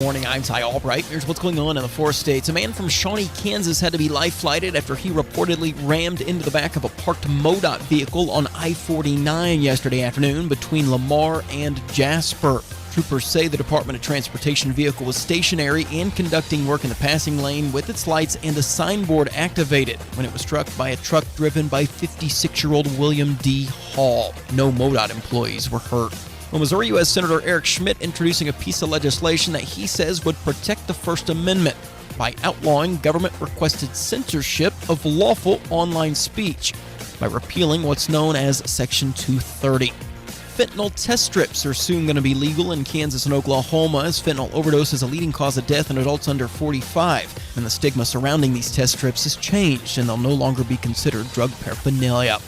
Morning, I'm Ty Albright. Here's what's going on in the four states. A man from Shawnee, Kansas had to be life-flighted after he reportedly rammed into the back of a parked MoDOT vehicle on I-49 yesterday afternoon between Lamar and Jasper. Troopers say the Department of Transportation vehicle was stationary and conducting work in the passing lane with its lights and a signboard activated when it was struck by a truck driven by 56-year-old William D. Hall. No MoDOT employees were hurt. Well, Missouri U.S. Senator Eric Schmidt introducing a piece of legislation that he says would protect the First Amendment by outlawing government-requested censorship of lawful online speech by repealing what's known as Section 230. Fentanyl test strips are soon going to be legal in Kansas and Oklahoma as fentanyl overdose is a leading cause of death in adults under 45. And the stigma surrounding these test strips has changed, and they'll no longer be considered drug paraphernalia.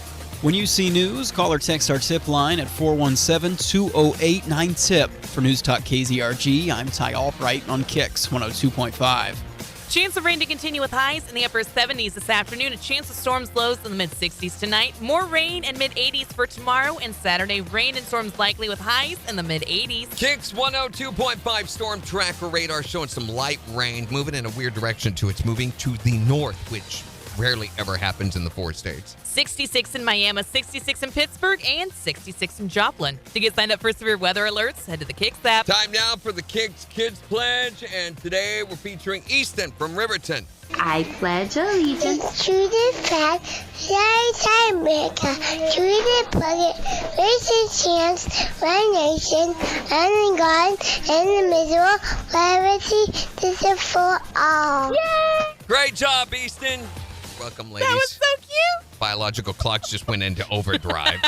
When you see news, call or text our tip line at 417-208-9TIP. For News Talk KZRG, I'm Ty Albright on KIX 102.5. Chance of rain to continue with highs in the upper 70s this afternoon. A chance of storms, lows in the mid-60s tonight. More rain and mid-80s for tomorrow and Saturday. Rain and storms likely with highs in the mid-80s. KIX 102.5 storm tracker radar showing some light rain moving in a weird direction too. It's moving to the north, which rarely ever happens in the four states. 66 in Miami, 66 in Pittsburgh, and 66 in Joplin. To get signed up for severe weather alerts, head to the KIX app. Time now for the KIX Kids Pledge, and today we're featuring Easton from Riverton. I pledge allegiance to the flag, United States of America, to the republic, which stands one nation, under God, indivisible, with liberty and for all. Yay! Great job, Easton. Welcome, ladies. That was so cute. Biological clocks just went into overdrive.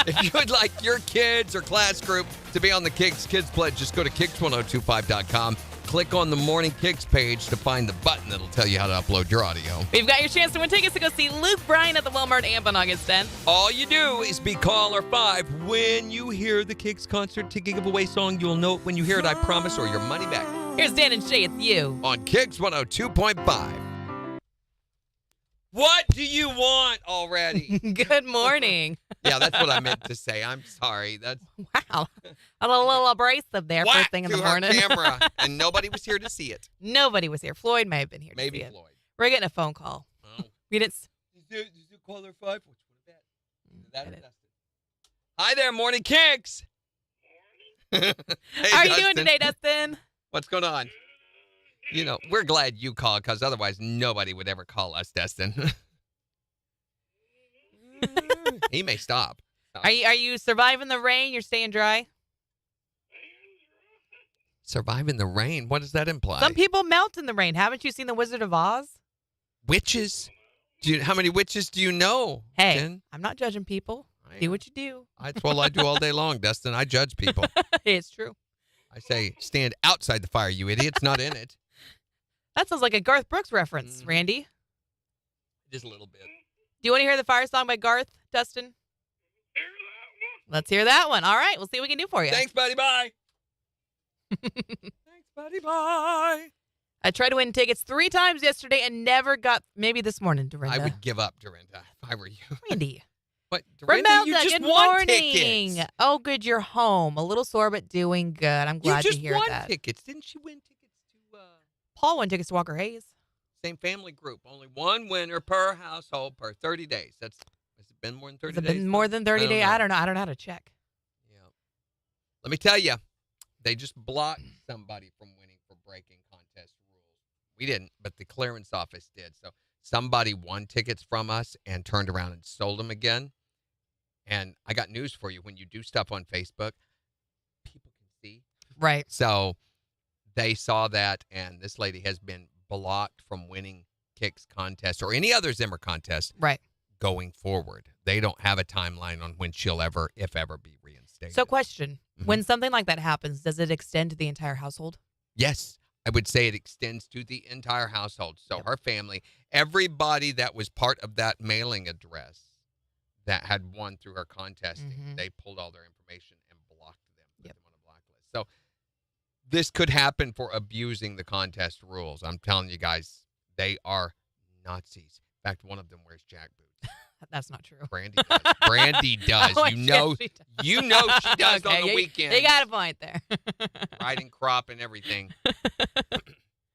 If you would like your kids or class group to be on the KIX Kids Pledge, just go to KIX1025.com. Click on the Morning KIX page to find the button that'll tell you how to upload your audio. We've got your chance to win tickets to go see Luke Bryan at the Walmart Amp on August 10th. All you do is be caller 5. When you hear the KIX concert ticket giveaway song, you'll know it when you hear it, I promise, or your money back. Here's Dan and Shay, it's you. On KIX 102.5. What do you want already? Good morning. Yeah, that's what I meant to say. I'm sorry. That's Wow. A little abrasive there first thing in the morning. Her camera, and nobody was here to see it. Nobody was here. Floyd may have been here Maybe to see it. Floyd. We're getting a phone call. Oh. We didn't. Did you call her 5? Which one is that? Hi there, Morning KIX. Hey, How are you Dustin. doing today, Dustin? What's going on? You know, we're glad you called because otherwise nobody would ever call us, Dustin. He may stop. Are you surviving the rain? You're staying dry? Surviving the rain? What does that imply? Some people melt in the rain. Haven't you seen The Wizard of Oz? Witches? How many witches do you know? Hey, Jen? I'm not judging people. Do what you do. That's what I do all day long, Dustin. I judge people. It's true. I say, stand outside the fire, you idiots, not in it. That sounds like a Garth Brooks reference, Randy. Just a little bit. Do you want to hear the fire song by Garth, Dustin? Let's hear that one. All right, we'll see what we can do for you. Thanks, buddy. Bye. Thanks, buddy. Bye. I tried to win tickets 3 times yesterday and never got, maybe this morning, Dorinda. I would give up, Dorinda, if I were you. Randy. What? Dorinda, Remelda, you just good won morning. tickets. Oh, good, you're home. A little sore, but doing good. I'm glad to hear You just that. won tickets. Didn't she win tickets to Paul won tickets to Walker Hayes. same family group? Only one winner per household per 30 days. Has it been more than 30 Has it days? been more than 30 days? I don't know. I don't know how to check. Yeah. Let me tell you, they just blocked somebody from winning for breaking contest rules. We didn't, but the clearance office did. So somebody won tickets from us and turned around and sold them again. And I got news for you. When you do stuff on Facebook, people can see. Right. So they saw that, and this lady has been blocked from winning KIX contest or any other Zimmer contest Right. going forward. They don't have a timeline on when she'll ever, if ever, be reinstated. So question, when something like that happens, does it extend to the entire household? Yes, I would say it extends to the entire household. So her family, everybody that was part of that mailing address that had won through her contesting, they pulled all their information and blocked them, put them on a blacklist. So this could happen for abusing the contest rules. I'm telling you guys, they are Nazis. In fact, one of them wears jack boots. That's not true. Brandy does. Brandy does. Oh, You know she does. she does Okay, on the weekend. You got a point there. Riding crop and everything.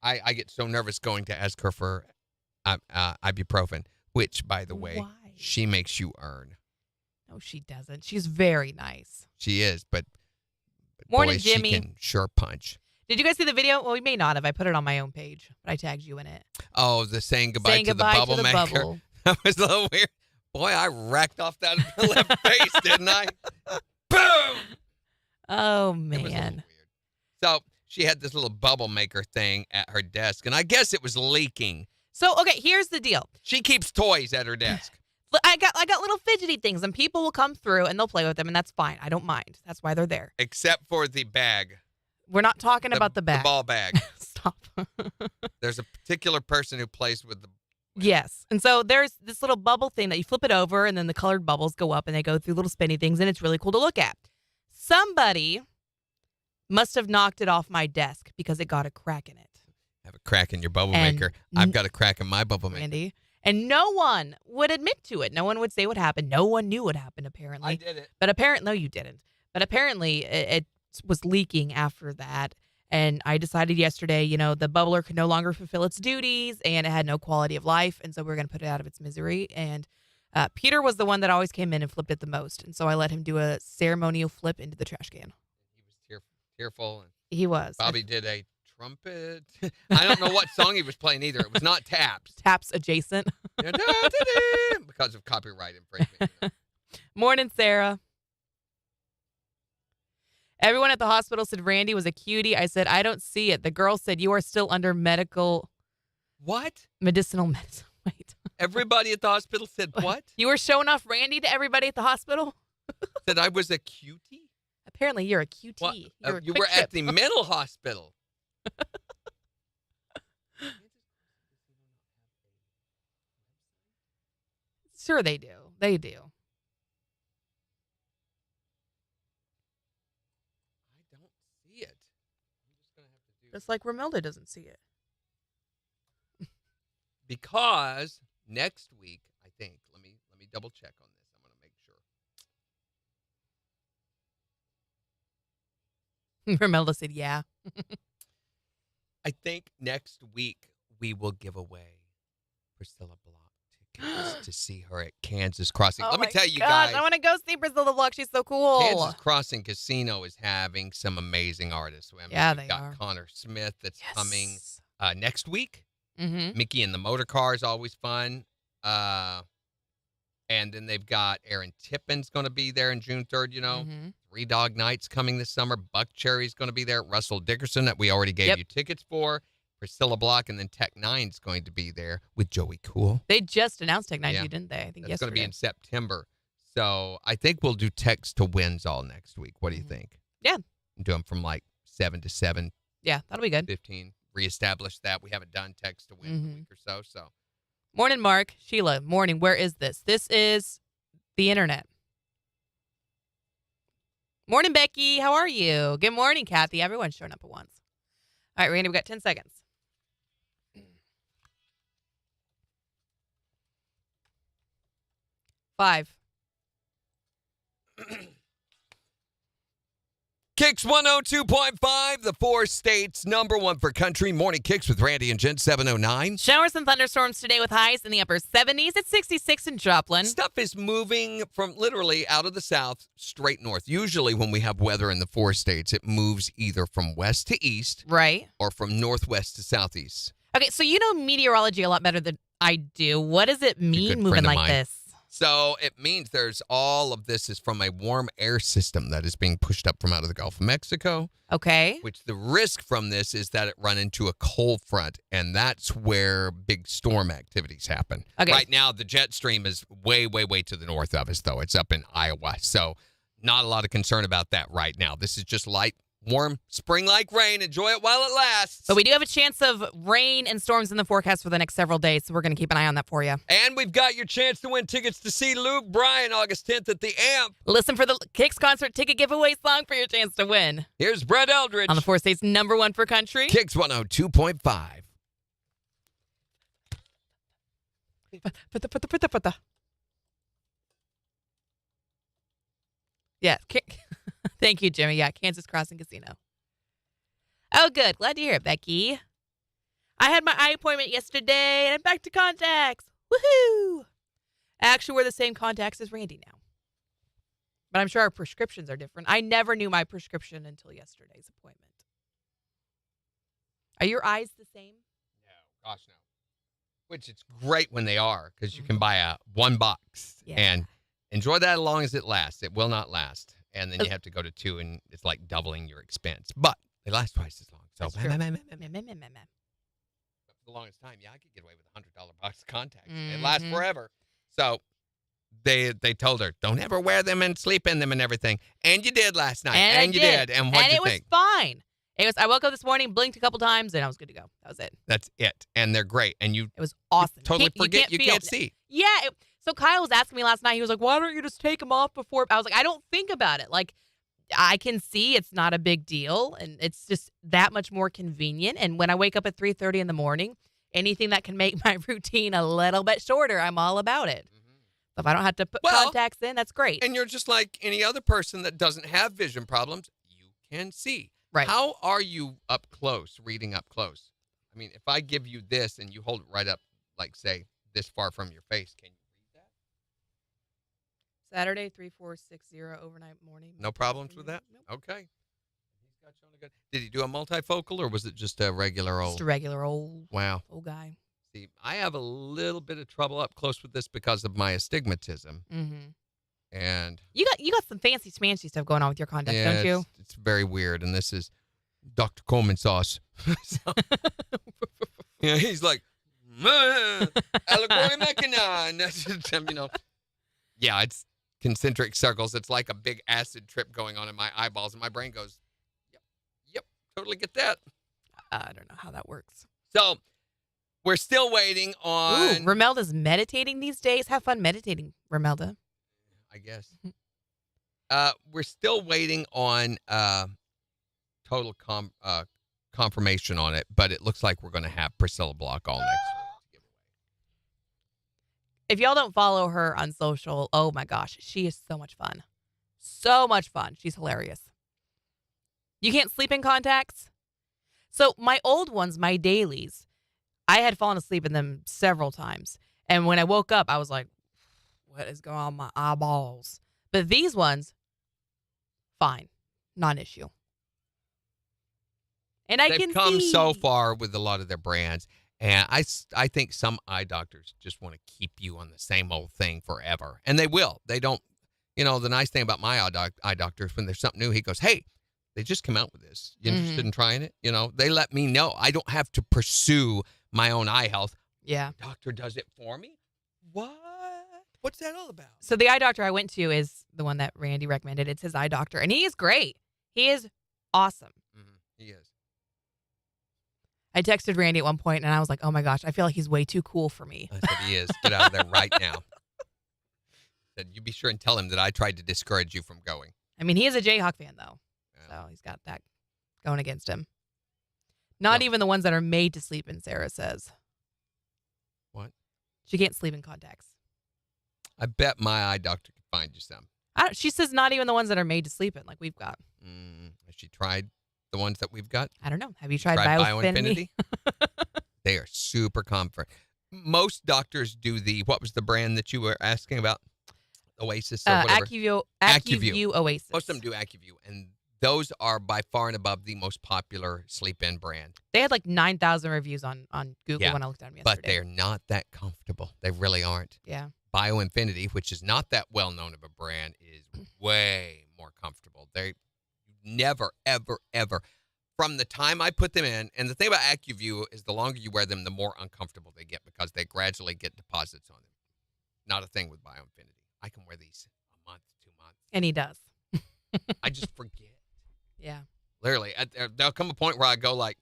I get so nervous going to ask her for ibuprofen, which, by the way, Why? she makes you earn. No, she doesn't. She's very nice. She is, but Morning, boy, Jimmy. she can sure punch. Did you guys see the video? Well, we may not have. I put it on my own page, but I tagged you in it. Oh, the saying goodbye Saying to goodbye the bubble to the maker. bubble. That was a little weird. Boy, I racked off that left face, didn't I? Boom! Oh, It was a little man. weird. So she had this little bubble maker thing at her desk, and I guess it was leaking. So, okay, here's the deal. She keeps toys at her desk. I got little fidgety things, and people will come through, and they'll play with them, and that's fine. I don't mind. That's why they're there. Except for the bag. We're not talking about the bag. The ball bag. Stop. There's a particular person who plays with the... Yes. And so there's this little bubble thing that you flip it over, and then the colored bubbles go up, and they go through little spinny things, and it's really cool to look at. Somebody must have knocked it off my desk because it got a crack in it. Have a crack in your bubble And maker. I've got a crack in my bubble maker. Randy. And no one would admit to it. No one would say what happened. No one knew what happened, apparently. I did it. But apparently, no, you didn't. But apparently, it was leaking after that. And I decided yesterday, the bubbler could no longer fulfill its duties, and it had no quality of life. And so we're going to put it out of its misery. And Peter was the one that always came in and flipped it the most. And so I let him do a ceremonial flip into the trash can. He was tearful. And He was. Bobby did a trumpet. I don't know what song he was playing either. It was not taps. Taps adjacent. Because of copyright infringement. Morning, Sarah. Everyone at the hospital said Randy was a cutie. I said, I don't see it. The girl said, you are still under medicinal medicine. Wait. Everybody at the hospital said what? You were showing off Randy to everybody at the hospital? That I was a cutie? Apparently, you're a QT. What? You're a You quick were at trip. the mental hospital. Sure, they do. They do. I don't see it. I'm just going to have to do Just like Romelda doesn't see it. because next week, I think, let me double check on this. I'm going to make sure. Romelda said, yeah. I think next week we will give away Priscilla Block tickets to see her at Kansas Crossing. Oh Let me my tell you gosh, guys, I want to go see Priscilla Block. She's so cool. Kansas Crossing Casino is having some amazing artists. I mean, Yeah, we've they got are. Connor Smith that's Yes. coming next week. Mm-hmm. Mickey and the Motor Car is always fun. And then they've got Aaron Tippin's going to be there in June 3rd, Mm-hmm. Three Dog Night's coming this summer. Buck Cherry's going to be there. Russell Dickerson that we already gave you tickets for. Priscilla Block, and then Tech Nine's going to be there with Joey Cool. They just announced Tech 90, Yeah. didn't they? I think That's going to be yesterday. in September. So I think we'll do text to wins all next week. What do you Mhm. think? Yeah. Do them from like 7 to 7:15. Yeah, that'll be good. Reestablish that. We haven't done text to win in a Mhm. week or so. So Morning, Mark. Sheila, morning. Where is this? This is the internet. Morning, Becky. How are you? Good morning, Kathy. Everyone's showing up at once. All right, Randy, we got 10 seconds. 5. KIX 102.5, the 4 states number 1 for country. Morning Kicks with Randy and Jen, 709. Showers and thunderstorms today with highs in the upper 70s at 66 in Joplin. Stuff is moving from literally out of the south straight north. Usually when we have weather in the 4 states, it moves either from west to east Right. or from northwest to southeast. Okay, so you know meteorology a lot better than I do. What does it good mean friend moving of like mine. this? So it means there's all of this is from a warm air system that is being pushed up from out of the Gulf of Mexico, Okay. which the risk from this is that it run into a cold front, and that's where big storm activities happen. Okay. Right now, the jet stream is way, way, way to the north of us, though. It's up in Iowa, so not a lot of concern about that right now. This is just light, warm, spring-like rain. Enjoy it while it lasts. But we do have a chance of rain and storms in the forecast for the next several days, so we're going to keep an eye on that for you. And we've got your chance to win tickets to see Luke Bryan August 10th at the AMP. Listen for the KIX concert ticket giveaway song for your chance to win. Here's Brett Eldridge. On the 4 states number 1 for country. KIX 102.5. Yeah. Thank you, Jimmy. Yeah, Kansas Crossing Casino. Oh, good. Glad to hear it, Becky. I had my eye appointment yesterday, and I'm back to contacts. Woohoo! I actually wear the same contacts as Randy now. But I'm sure our prescriptions are different. I never knew my prescription until yesterday's appointment. Are your eyes the same? No, gosh, no. Which it's great when they are, because you can buy one box and enjoy that as long as it lasts. It will not last. And then you have to go to 2, and it's like doubling your expense. But they last twice as long. So, That's true. But for the longest time, I could get away with a $100 box of contacts. It lasts forever. So they told her, don't ever wear them and sleep in them and everything. And you did last night. And you did. And what did you think? And it was fine. I woke up this morning, blinked a couple times, and I was good to go. That was it. That's it. And they're great. And it was awesome. Totally forget you can't see. Yeah. So Kyle was asking me last night. He was like, why don't you just take them off before? I was like, I don't think about it. Like, I can see it's not a big deal, and it's just that much more convenient. And when I wake up at 3:30 in the morning, anything that can make my routine a little bit shorter, I'm all about it. So if I don't have to put contacts in, that's great. And you're just like any other person that doesn't have vision problems. You can see. Right. How are you up close, reading up close? I mean, if I give you this and you hold it right up, like, say, this far from your face, can you read that? Saturday, 3460 overnight morning. No problems with that? Nope. Okay. He's got you on a good. Did he do a multifocal, or was it just a regular old? Just a regular old guy. See, I have a little bit of trouble up close with this because of my astigmatism. Mm-hmm. And you got some fancy schmancy stuff going on with your contacts, don't you? It's very weird, and this is Dr. Coleman sauce. He's like, allegory mechanon. Yeah, it's concentric circles. It's like a big acid trip going on in my eyeballs, and my brain goes, yep, totally get that. I don't know how that works. So we're still waiting on. Ooh, Romelda's meditating these days. Have fun meditating, Romelda. I guess. We're still waiting on total confirmation on it, but it looks like we're going to have Priscilla Block all next week. If y'all don't follow her on social, oh my gosh, she is so much fun. So much fun. She's hilarious. You can't sleep in contacts? So my old ones, my dailies, I had fallen asleep in them several times. And when I woke up, I was like, what is going on with my eyeballs? But these ones, fine. Not an issue. And They've come so far with a lot of their brands. And I think some eye doctors just want to keep you on the same old thing forever. And they will. They don't. The nice thing about my eye doctor is when there's something new, he goes, hey, they just came out with this. You interested in trying it? They let me know. I don't have to pursue my own eye health. Yeah. The doctor does it for me? What? What's that all about? So the eye doctor I went to is the one that Randy recommended. It's his eye doctor, and he is great. He is awesome. Mm-hmm. He is. I texted Randy at one point, and I was like, oh, my gosh, I feel like he's way too cool for me. I said, he is. Get out of there right now. Said, you be sure and tell him that I tried to discourage you from going. I mean, he is a Jayhawk fan, though. Yeah. So he's got that going against him. Not even the ones that are made to sleep in, Sarah says. What? She can't sleep in contacts. I bet my eye doctor could find you some. She says not even the ones that are made to sleep in, like we've got. Has she tried the ones that we've got? I don't know. Have you tried BioInfinity? They are super comfort. Most doctors do what was the brand that you were asking about? Oasis or whatever? AccuView Oasis. Most of them do AccuView, and those are by far and above the most popular sleep-in brand. They had like 9,000 reviews on Google when I looked at them yesterday. But they're not that comfortable. They really aren't. Yeah. BioInfinity, which is not that well-known of a brand, is way more comfortable. They never, ever, ever, from the time I put them in, and the thing about AccuView is the longer you wear them, the more uncomfortable they get because they gradually get deposits on them. Not a thing with BioInfinity. I can wear these a month, 2 months. And he does. I just forget. Yeah. Literally. There'll come a point where I go like,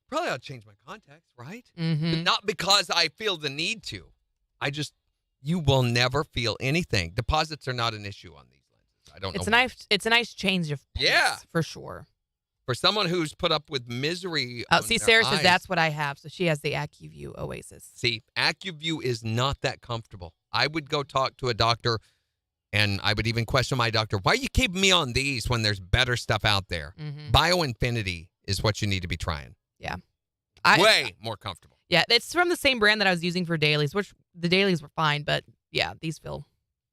probably I'll change my contacts, right? Mm-hmm. Not because I feel the need to. You will never feel anything. Deposits are not an issue on these lenses. I don't know. It's a nice change of pace. Yeah. For sure. For someone who's put up with misery. Oh, see, Sarah says that's what I have. So she has the AccuView Oasis. See, AccuView is not that comfortable. I would go talk to a doctor And I would even question my doctor, why are you keeping me on these when there's better stuff out there? Mm-hmm. BioInfinity is what you need to be trying. Yeah. Way more comfortable. Yeah, it's from the same brand that I was using for dailies, which the dailies were fine, but yeah, these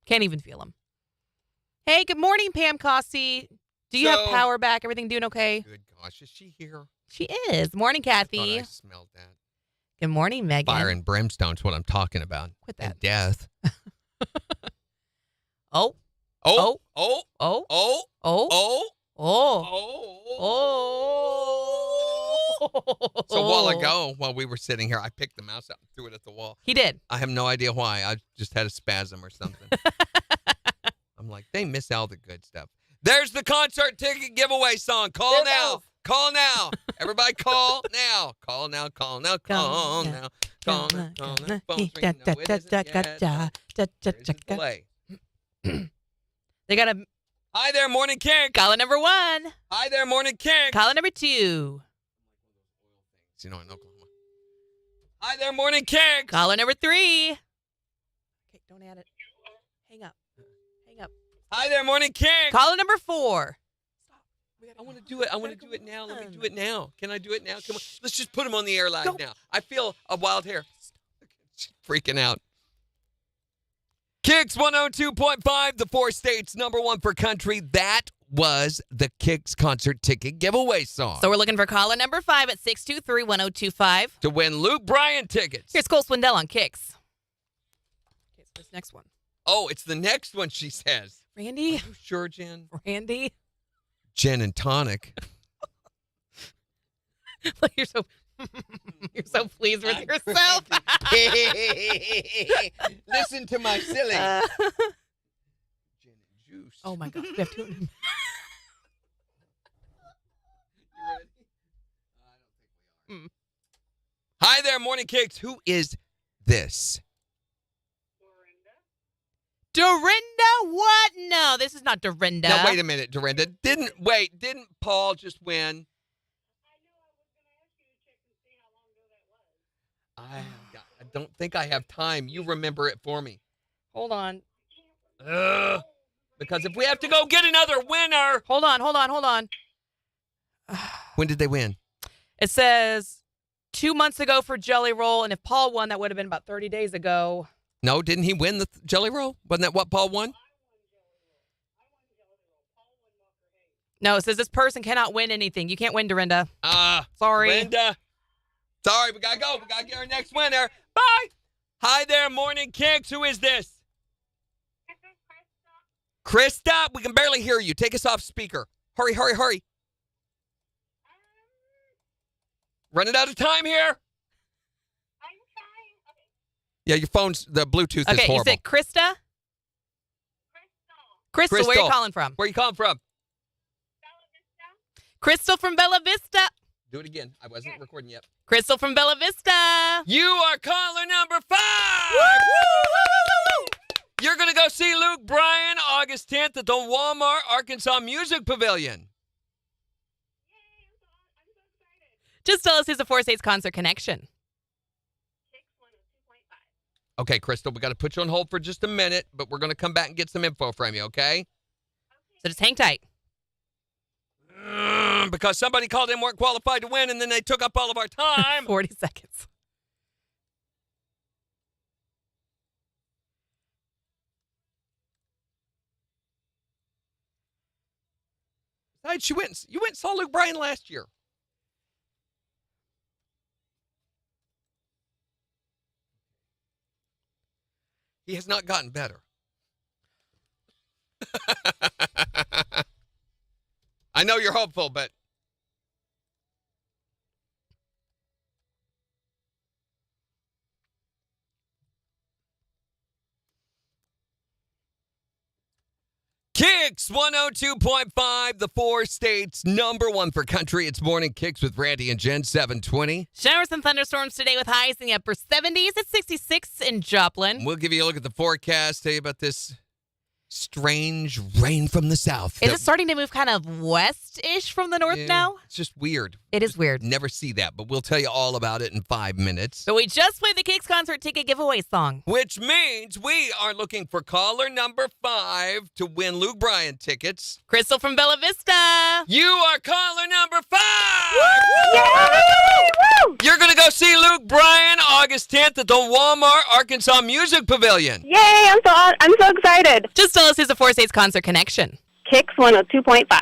can't even feel them. Hey, good morning, Pam Cossey. Do you have power back? Everything doing okay? Good gosh, is she here? She is. Morning, Kathy. I smelled that. Good morning, Megan. Fire and brimstone's what I'm talking about. Quit that. And death. Oh. Oh. Oh. Oh. Oh. Oh. Oh. Oh. Oh. Oh. So a while ago, while we were sitting here, I picked the mouse up and threw it at the wall. He did. I have no idea why. I just had a spasm or something. I'm like, they miss all the good stuff. There's the concert ticket giveaway song. Call now. Call now. Everybody call now. Call now. Call now. Call now. Call now. Call now. Phone's ringing. No, it isn't yet. There's a delay. They got a... Hi there, Morning KIX. Caller number 1. Hi there, Morning KIX. Caller number 2. You know, in Oklahoma. Hi there, Morning KIX. Caller number 3. Okay, don't add it. Hang up. Hang up. Hi there, Morning KIX. Caller number 4. I want to do it. I want to do it now. Let me do it now. Can I do it now? Come on. Let's just put him on the air live now. I feel a wild hair. She's freaking out. KIX 102.5, the 4 states, number 1 for country. That was the KIX concert ticket giveaway song. So we're looking for caller number 5 at 623-1025. To win Luke Bryan tickets. Here's Cole Swindell on KIX. Okay, so this next one. Oh, it's the next one, she says. Randy? Are you sure, Jen? Randy? Gin and tonic. You're so pleased with yourself. Listen to my silly. Gin and juice. Oh my God. We have to... You ready? I don't think we are. Hi there, Morning KIX. Who is this? Dorinda? What? No, this is not Dorinda. Now, wait a minute, Dorinda. Didn't Paul just win? I don't think I have time. You remember it for me. Hold on. Because if we have to go get another winner. Hold on. When did they win? It says 2 months ago for Jelly Roll, and if Paul won, that would have been about 30 days ago. No, didn't he win the Jelly Roll? Wasn't that what Paul won? No, it says this person cannot win anything. You can't win, Dorinda. Sorry. Dorinda. Sorry, we got to go. We got to get our next winner. Bye. Hi there, Morning KIX. Who is this? Krista. We can barely hear you. Take us off speaker. Hurry. Running out of time here. Yeah, your phone's, the Bluetooth is horrible. Okay, you said Krista? Crystal, where are you calling from? Where are you calling from? Crystal from Bella Vista. Do it again. I wasn't recording yet. Crystal from Bella Vista. You are caller number 5. Woo! You're going to go see Luke Bryan August 10th at the Walmart Arkansas Music Pavilion. Just tell us who's the 4 states concert connection. Okay, Crystal, we got to put you on hold for just a minute, but we're going to come back and get some info from you, okay? So just hang tight. Because somebody called in, weren't qualified to win, and then they took up all of our time. 40 seconds. Besides, you went and saw Luke Bryan last year. He has not gotten better. I know you're hopeful, but KIX 102.5, the 4 states, number 1 for country. It's Morning KIX with Randy and Jen, 720. Showers and thunderstorms today with highs in the upper 70s at 66 in Joplin. We'll give you a look at the forecast, tell you about this strange rain from the south. Is it starting to move kind of west-ish from the north now? It's just weird. It is weird. Never see that, but we'll tell you all about it in 5 minutes. But we just played the KIX concert ticket giveaway song. Which means we are looking for caller number 5 to win Luke Bryan tickets. Crystal from Bella Vista. You are caller number 5! Yay! Woo! You're going to go see Luke Bryan August 10th at the Walmart Arkansas Music Pavilion. Yay! I'm so excited. Just tell us who's the Four States concert connection. KIX 102.5.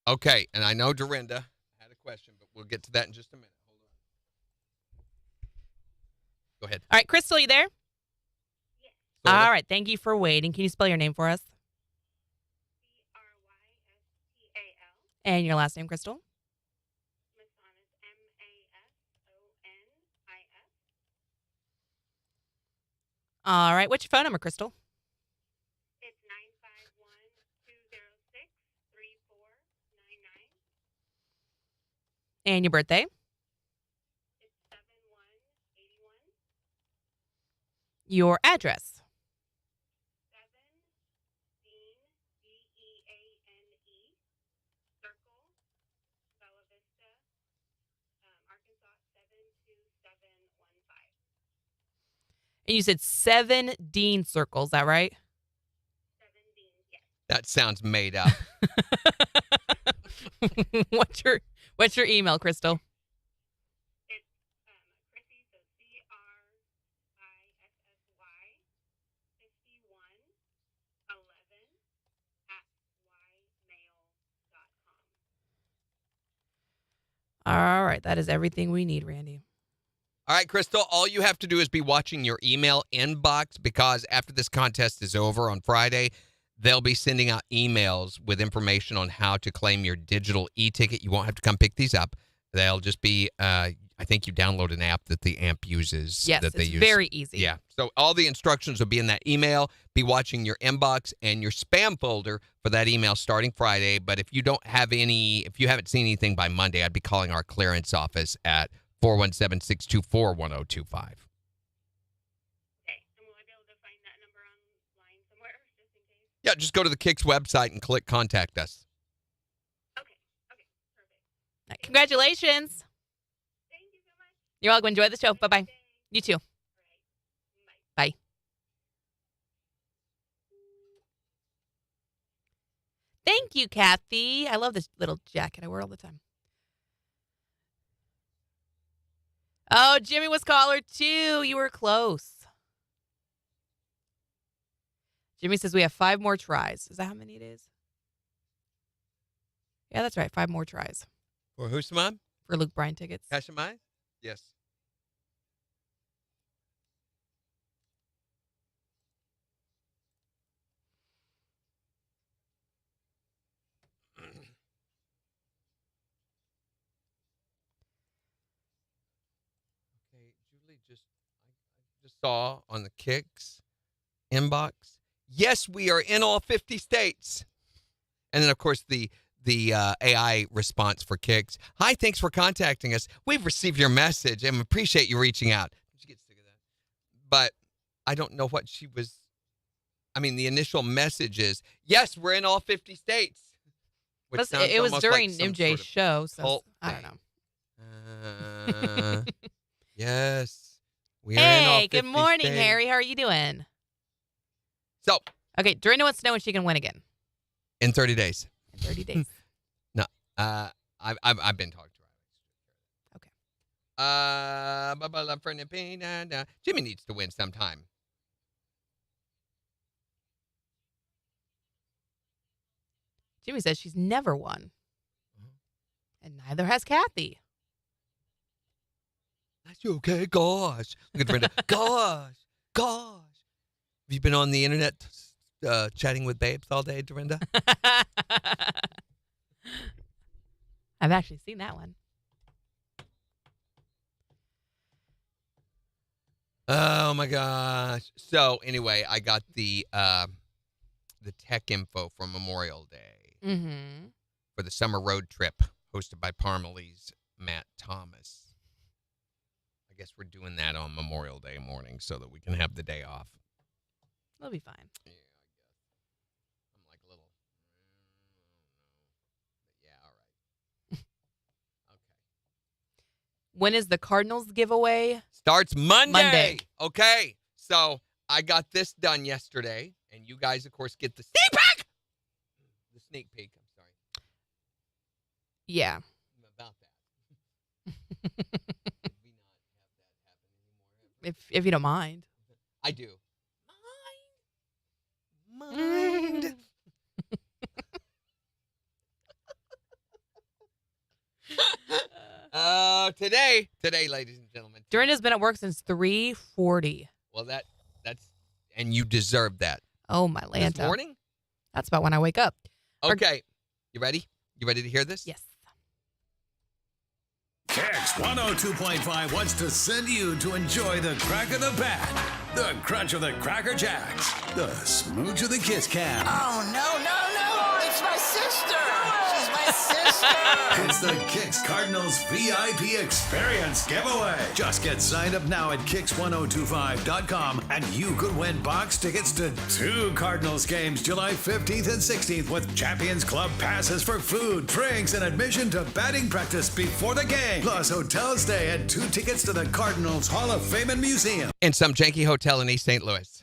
Okay, and I know Dorinda had a question, but we'll get to that in just a minute. Hold on. Go ahead. All right, Crystal, you there? Yes. Sorta. All right, thank you for waiting. Can you spell your name for us? Brystal. And your last name, Crystal? Masonis, Masonis. All right, what's your phone number, Crystal? It's 951-206-3499. And your birthday? It's 7181. Your address? 7 Dean, D-E-A-N-E, Circle, Bella Vista, Arkansas 72715. And you said 7 Dean Circle, is that right? 7 Dean, yes. That sounds made up. What's your email, Crystal? It's Chrissy, so CRISSY, so CRISSY11 @ymail.com. All right, that is everything we need, Randy. All right, Crystal, all you have to do is be watching your email inbox because after this contest is over on Friday, they'll be sending out emails with information on how to claim your digital e-ticket. You won't have to come pick these up. They'll just be, I think you download an app that the AMP uses. Yes, that they it's use. very easy. Yeah. So all the instructions will be in that email. Be watching your inbox and your spam folder for that email starting Friday. But if you haven't seen anything by Monday, I'd be calling our clearance office at 417-624-1025. Okay, and will I be able to find that number online somewhere, just in case? Yeah, just go to the KIX website and click contact us. Okay, perfect. All right, congratulations. Thank you so much. You're welcome. Enjoy the show. Bye-bye. You too. All right, bye. Bye. Thank you, Kathy. I love this little jacket I wear all the time. Oh, Jimmy was caller 2. You were close. Jimmy says we have 5 more tries. Is that how many it is? Yeah, that's right. 5 more tries For who's mom? for Luke Bryan tickets. Kashamai? Yes. Okay, Julie I just saw on the KIX inbox. Yes, we are in all 50 states. And then, of course, the AI response for KIX. Hi, thanks for contacting us. We've received your message and appreciate you reaching out. Did you get sick of that? But I don't know what she was. I mean, the initial message is, yes, we're in all 50 states. Which Plus, sounds it was almost during like some MJ's sort of show, so cult I don't thing. know. Yes. We are in all Hey, 50 good morning, states. Harry. How are you doing? So, Okay, Dorinda wants to know when she can win again in 30 days. in 30 days. I've been talking to her. Okay. Jimmy needs to win sometime. Jimmy says she's never won. And neither has Kathy. That's okay. Gosh. Look at Brenda. Gosh. Have you been on the internet chatting with babes all day, Dorinda? I've actually seen that one. Oh my gosh. So anyway, I got the tech info from Memorial Day Mm-hmm. for the summer road trip hosted by Parmalee's Matt Thomas. I guess we're doing that on Memorial Day morning so that we can have the day off. That'll be fine. Yeah, I guess. I'm like a little. Yeah, all right. Okay. When is the Cardinals giveaway? Starts Monday. Monday. Okay. So I got this done yesterday, and you guys, of course, get the sneak peek. The sneak peek. I'm sorry. Yeah. About that. Did we not have that happen anymore? If you don't mind. I do. Mind. Today, ladies and gentlemen. Dorinda's been at work since 3:40. Well, that's and you deserve that. Oh, my Lanta. This morning? That's about when I wake up. Okay. You ready? You ready to hear this? Yes. KIX 102.5 wants to send you to enjoy the crack of the bat, the crunch of the Cracker Jacks, the smooch of the Kiss Cam. Oh, no. It's my sister. She's my sister. It's the KIX Cardinals VIP Experience giveaway. Just get signed up now at KIX1025.com and you could win box tickets to 2 Cardinals games July 15th and 16th with Champions Club passes for food, drinks, and admission to batting practice before the game. Plus hotel stay and 2 tickets to the Cardinals Hall of Fame and Museum. In some janky hotel in East St. Louis.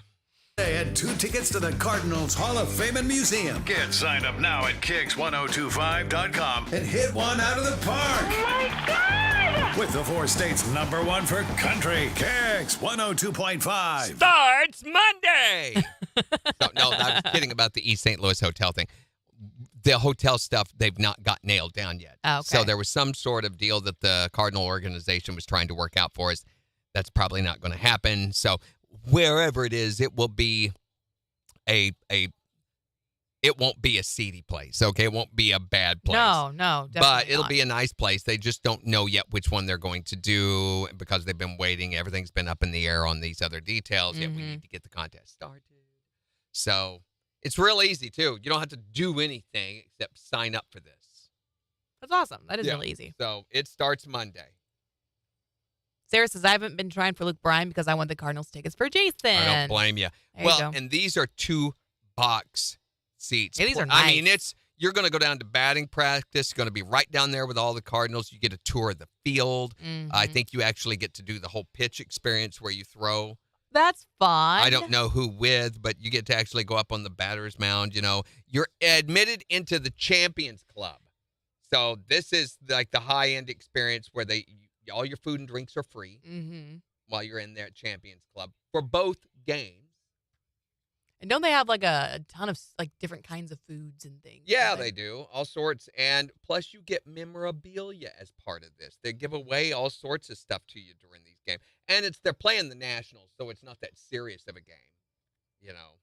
And 2 tickets to the Cardinals Hall of Fame and Museum. Get signed up now at KIX1025.com and hit one out of the park. Oh, my God. With the 4 states #1 for country, KIX 102.5. Starts Monday. No, I was kidding about the East St. Louis hotel thing. The hotel stuff, they've not got nailed down yet. Oh, okay. So there was some sort of deal that the Cardinal organization was trying to work out for us. That's probably not going to happen. So wherever it is, it will be it won't be a seedy place, okay? It won't be a bad place. No, definitely but it'll not. be a nice place. They just don't know yet which one they're going to do because they've been waiting. Everything's been up in the air on these other details, yet we need to get the contest started. So it's real easy, too. You don't have to do anything except sign up for this. That's awesome. That is really easy. So it starts Monday. Sarah says, I haven't been trying for Luke Bryan because I want the Cardinals tickets for Jason. I don't blame you. There Well, you go. and these are 2-box seats. Yeah, these are I mean, nice. you're going to go down to batting practice. You're going to be right down there with all the Cardinals. You get a tour of the field. Mhm. I think you actually get to do the whole pitch experience where you throw. That's fun. I don't know who with, but you get to actually go up on the batter's mound. You know, you're admitted into the Champions Club. So this is like the high-end experience where all your food and drinks are free while you're in there at Champions Club for both games. And don't they have like a ton of like different kinds of foods and things? Yeah, they do. All sorts. And plus you get memorabilia as part of this. They give away all sorts of stuff to you during these games. And they're playing the Nationals, so it's not that serious of a game. You know,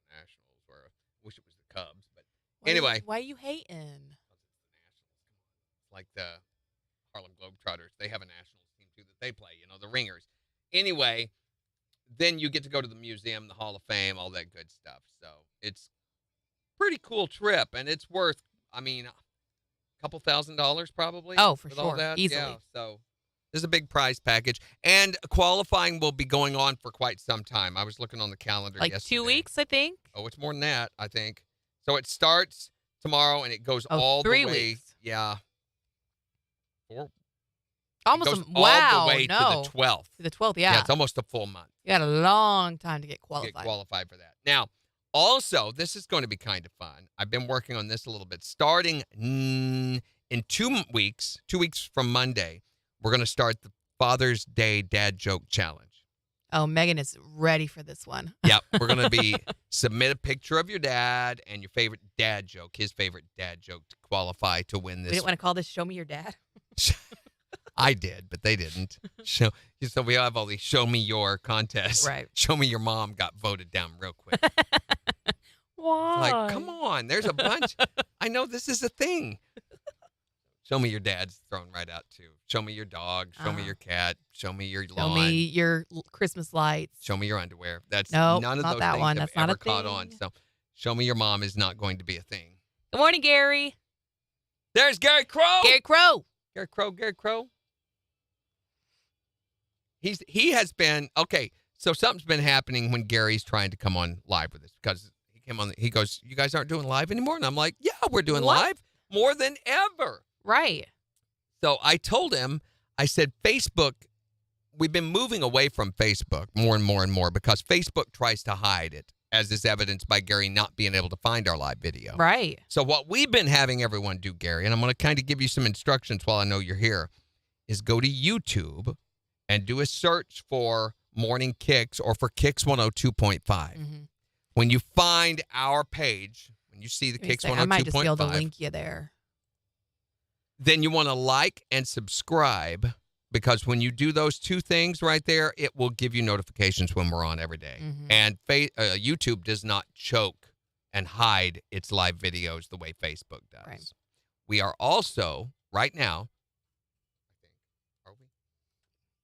Nationals, or I wish it was the Cubs. But anyway. Why are you hating? Like the Harlem Globetrotters. They have a Nationals team, too, that they play. You know, the Ringers. Anyway, then you get to go to the museum, the Hall of Fame, all that good stuff. So it's a pretty cool trip, and it's worth, I mean, a couple $1,000 probably. Oh, for with all sure. that. Easily. Yeah, so there's a big prize package. And qualifying will be going on for quite some time. I was looking on the calendar Like yesterday. 2 weeks, I think. Oh, it's more than that, I think. So it starts tomorrow, and it goes all 3 the way. weeks. Yeah. Almost it goes wow. all the way no. to the 12th. To the 12th, yeah. It's almost a full month. You got a long time to get To qualified. get qualified for that. Now, also, this is going to be kind of fun. I've been working on this a little bit. Starting in 2 weeks from Monday, we're going to start the Father's Day Dad Joke Challenge. Oh, Megan is ready for this one. Yep. We're going to be submit a picture of your dad and your favorite dad joke, his favorite dad joke to qualify to win We this. didn't want to call this Show Me Your Dad. I did, but they didn't. So we have all these show me your contests. Right. Show me your mom got voted down real quick. Why? Like, come on, there's a bunch. I know this is a thing. Show me your dad's thrown right out too. Show me your dog. Show me your cat. Show me your lawn. Show me your Christmas lights. Show me your underwear. That's Nope, none of not those that things one. have That's not ever a caught on. thing. So show me your mom is not going to be a thing. Good morning, Gary. There's Gary Crow. Gary Crow. Gary Crow. Gary Crow. He has been okay. So something's been happening when Gary's trying to come on live with us because he came on. He goes, "You guys aren't doing live anymore," and I'm like, "Yeah, we're doing What? live more than ever." Right. So I told him, I said, Facebook. We've been moving away from Facebook more and more and more because Facebook tries to hide it, as is evidenced by Gary not being able to find our live video. Right. So what we've been having everyone do, Gary, and I'm going to kind of give you some instructions while I know you're here, is go to YouTube and do a search for Morning Kicks or for Kicks 102.5. Mm-hmm. When you find our page, when you see the Kicks 102.5, I might just be able to link you there. then you want to like and subscribe because when you do those two things right there, it will give you notifications when we're on every day. Mm-hmm. And YouTube does not choke and hide its live videos the way Facebook does. Right. We are also, right now, are we?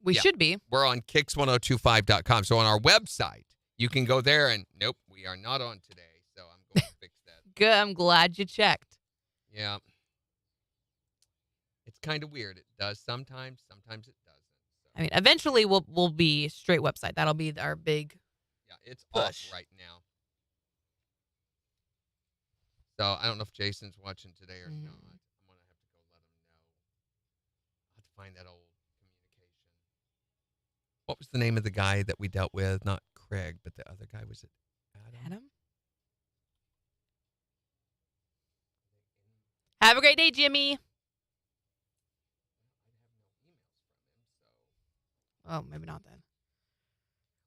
We Yeah. should be. We're on kicks1025.com. So on our website, you can go there and, nope, we are not on today. So I'm going to fix that. Good. I'm glad you checked. Yeah. It's kind of weird. It does sometimes it doesn't. So, I mean, eventually we'll be straight website. That'll be our big. yeah, it's push. off right now. So I don't know if Jason's watching today or not. I'm going to have to go let him know. I'll have to find that old communication. What was the name of the guy that we dealt with? Not Craig, but the other guy. Was it Adam? Have a great day, Jimmy. Oh, maybe not then.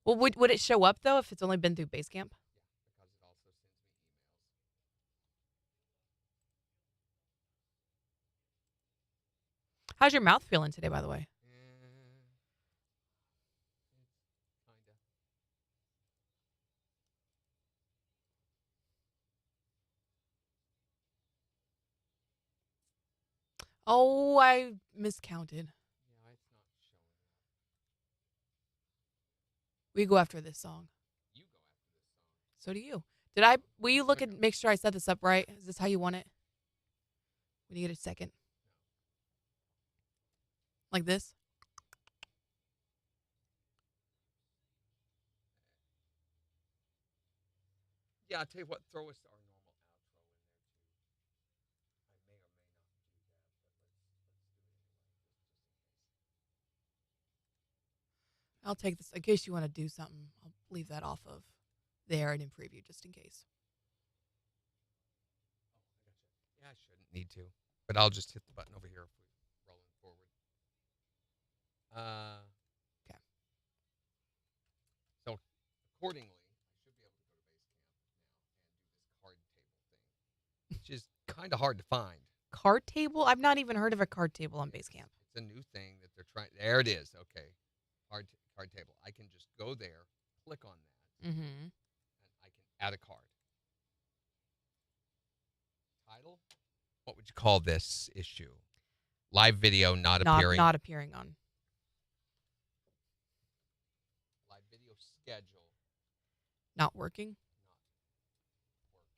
Well, would it show up, though, if it's only been through Basecamp? Because it also sends me emails. How's your mouth feeling today, by the way? Kinda. Oh, I miscounted. Yeah, it's not showing up. We go after this song. You go after this song. So do you. Will you look and make sure I set this up right? Is this how you want it? When you get a second. Like this? Yeah, I'll tell you what, throw us our normal outro in there, too. I may or may not do that, but let's do it anyway. I'll take this in case you want to do something. I'll leave that off of there and in preview just in case. Yeah, I shouldn't need to, but I'll just hit the button over here if we're rolling forward. Okay. So, accordingly, I should be able to go to Basecamp now and do this card table thing, which is kind of hard to find. Card table? I've not even heard of a card table on Basecamp. It's a new thing that they're trying. There it is. Okay, card table. I can just go there, click on that, Mm-hmm. and I can add a card. Title? What would you call this issue? Live video not appearing. Not appearing on. Live video schedule. Not working. Not working.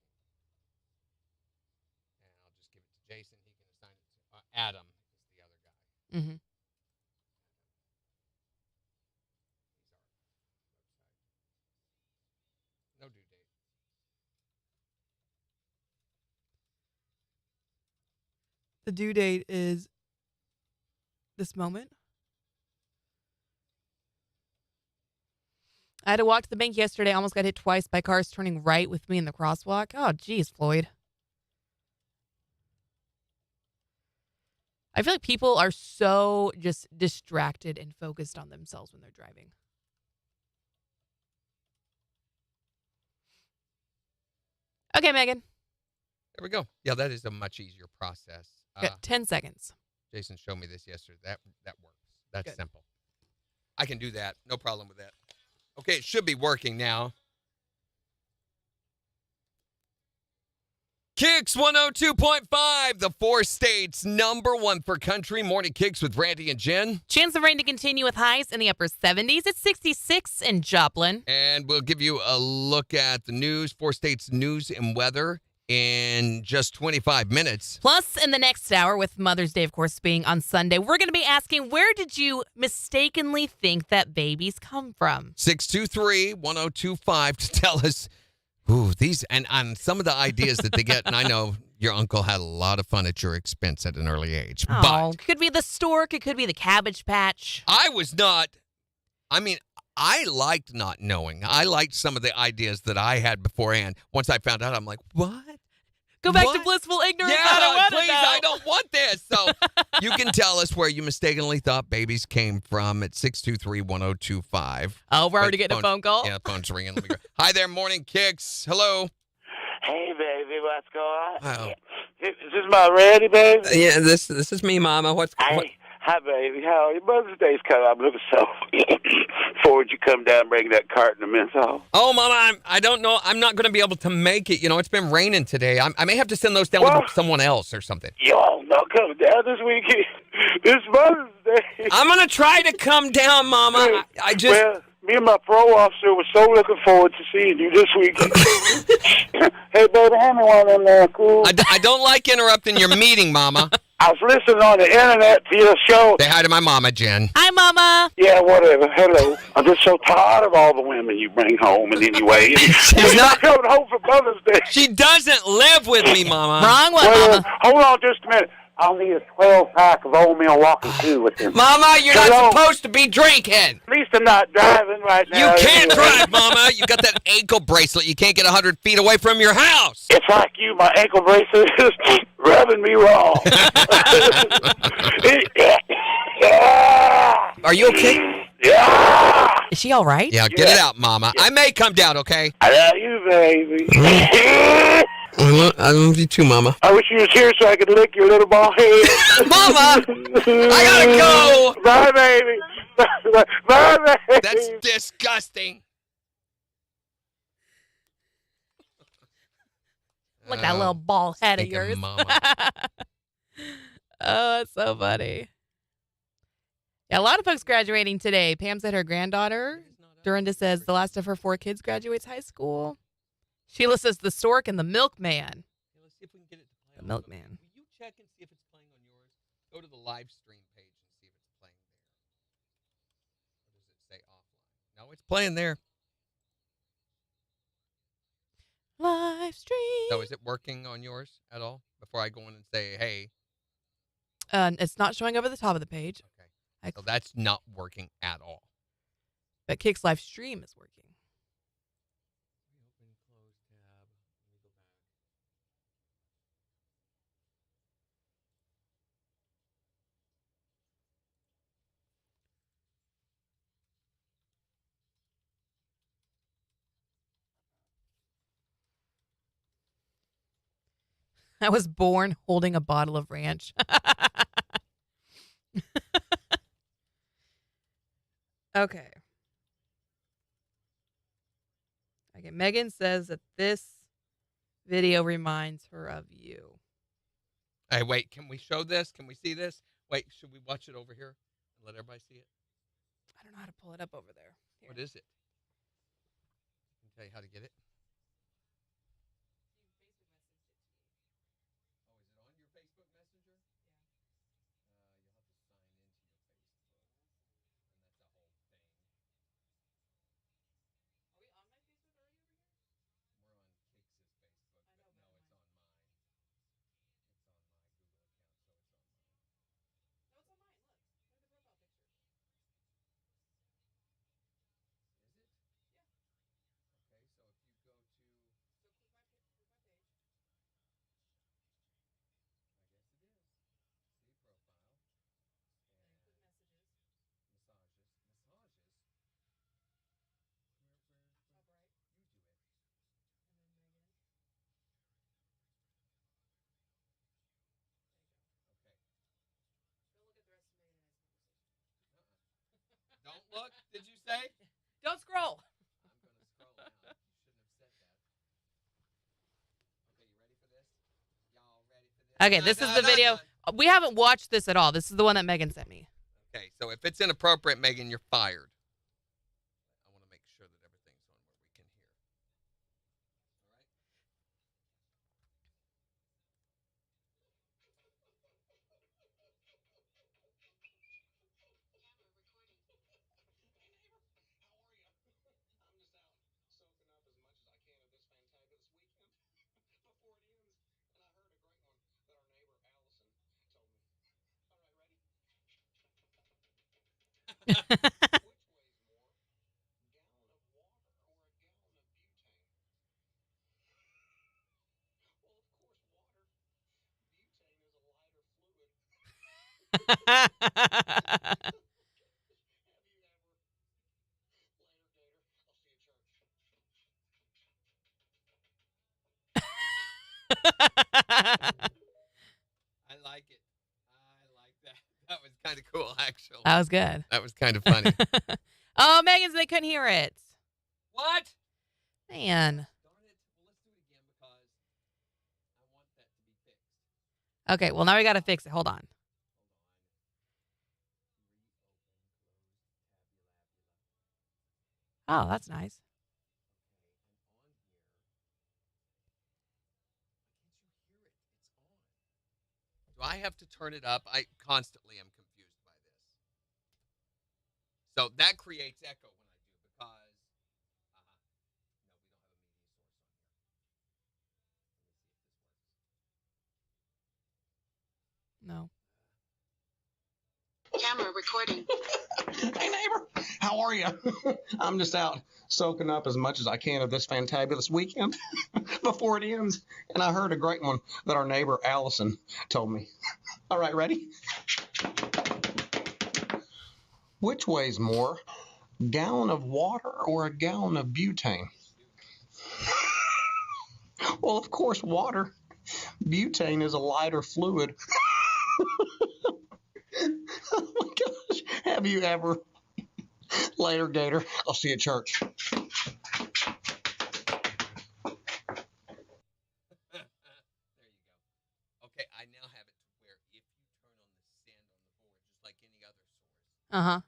And I'll just give it to Jason. He can assign it to Adam is the other guy. Mm-hmm. No due date. The due date is this moment. I had to walk to the bank yesterday. Almost got hit twice by cars turning right with me in the crosswalk. Oh, geez, Floyd. I feel like people are so just distracted and focused on themselves when they're driving. Okay, Megan. There we go. Yeah, that is a much easier process. Got 10 seconds. Jason showed me this yesterday. That works. That's Good. simple. I can do that. No problem with that. Okay, it should be working now. KIX 102.5, the 4 states #1 for country. Morning KIX with Randy and Jen. Chance of rain to continue with highs in the upper 70s. It's 66 in Joplin. And we'll give you a look at the news, 4 states news and weather in just 25 minutes. Plus, in the next hour, with Mother's Day, of course, being on Sunday, we're going to be asking, where did you mistakenly think that babies come from? 623-1025 to tell us these and some of the ideas that they get. And I know your uncle had a lot of fun at your expense at an early age. Oh, But it could be the stork. It could be the Cabbage Patch. I liked not knowing. I liked some of the ideas that I had beforehand. Once I found out, I'm like, what? Go back What? to blissful ignorance. Yeah, I don't want please, to know. I don't want this. So you can tell us where you mistakenly thought babies came from at 623-1025. Oh, we're already Wait, getting a phone call? Yeah, phone's ringing. Let me go. Hi there, Morning KIX. Hello. Hey, baby, what's going on? Wow. Is this my Randy, baby? Yeah, this is me, Mama. What? Hey, hi, baby. How are you? Mother's Day's coming. I'm looking so forward you come down and bring that carton of menthol. Oh, Mama, I don't know. I'm not going to be able to make it. You know, it's been raining today. I may have to send those down with someone else or something. Y'all not coming down this weekend. It's Mother's Day. I'm going to try to come down, Mama. I just... Well, me and my pro officer were so looking forward to seeing you this weekend. Hey, baby, hand me one of them there, cool. I don't like interrupting your meeting, Mama. I was listening on the internet to your show. Say hi to my mama, Jen. Hi, Mama. Yeah, whatever. Hello. I'm just so tired of all the women you bring home in any way. She's not coming home for Mother's Day. She doesn't live with me, Mama. Wrong one, Well, Mama. hold on just a minute. I'll need a 12-pack of old Milwaukee too with him. Mama, you're Hello? not supposed to be drinking. At least I'm not driving right You now. can't anyway. drive, Mama. You got that ankle bracelet. You can't get 100 feet away from your house. It's like you, my ankle bracelet is rubbing me wrong. Are you okay? Yeah. Is she all right? Yeah, get it out, Mama. I may come down, okay? I love you, baby. I love you too, Mama. I wish you was here so I could lick your little ball head. Mama, I gotta go. Bye, baby. Bye, baby. That's disgusting. Look at that little bald head of stinking yours. mama. Oh, that's so funny. Yeah, a lot of folks graduating today. Pam said her granddaughter, Dorinda says the last of her 4 kids graduates high school. Sheila says the stork and the milkman. Let's see if we can get it to play. The milkman. Will you check and see if it's playing on yours? Go to the live stream page and see if it's playing there. Or does it say offline? No, it's playing there. Live stream. So is it working on yours at all? Before I go in and say, hey. It's not showing up at the top of the page. Okay. So that's not working at all. But KIX live stream is working. I was born holding a bottle of ranch. Okay. Okay. Megan says that this video reminds her of you. Hey, wait. Can we show this? Can we see this? Wait, should we watch it over here and let everybody see it? I don't know how to pull it up over there. Here. What is it? I can tell you how to get it. Don't look, did you say? Don't scroll. I'm going to scroll now. You shouldn't have said that. Okay, you ready for this? Okay, this is the video. We haven't watched this at all. This is the one that Megan sent me. Okay, so if it's inappropriate, Megan, you're fired. I want to make sure that everything's on where we can hear. I like it. I like that. That was kind of cool, actually. That was good. That was kind of funny. Oh, Megan's, they couldn't hear it. What? Man. Darn it. Well, let's do it again because I want that to be fixed. Okay, well, now we got to fix it. Hold on. Oh, that's nice. Do I have to turn it up? I constantly am confused by this. So that creates echo when I do because No. Camera recording. Hey, neighbor, how are you? I'm just out soaking up as much as I can of this fantabulous weekend before it ends. And I heard a great one that our neighbor Allison told me. All right, ready? Which weighs more, a gallon of water or a gallon of butane? Well, of course, water. Butane is a lighter fluid. Oh my gosh, have you ever? Later, Gator. I'll see you at church. there you go. Okay, I now have it to where if you turn on the send on the board, just like any other source, Uh-huh. and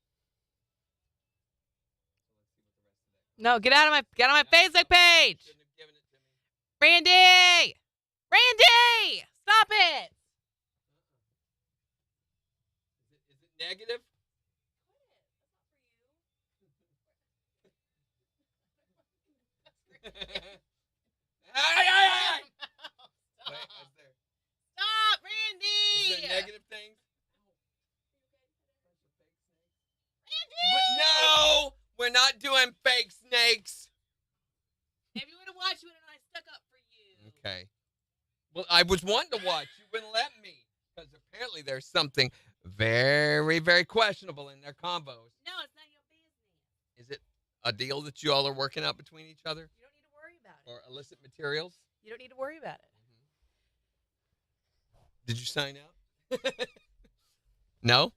I don't want it as a audio source on here. No, get out of my Facebook page. Shouldn't have given it to me. Randy! Randy! Stop it! Is it negative? Hey! Wait, is there Stop, Randy! negative things? No, we're not doing fake snakes. If you would have watched, you would have stuck up for you. Okay. Well, I was wanting to watch. You wouldn't let me because apparently there's something very, very questionable in their combos. No, it's not your business. Is it a deal that you all are working out between each other? You don't need to worry about it. Or illicit materials? You don't need to worry about it. Did you sign out? No?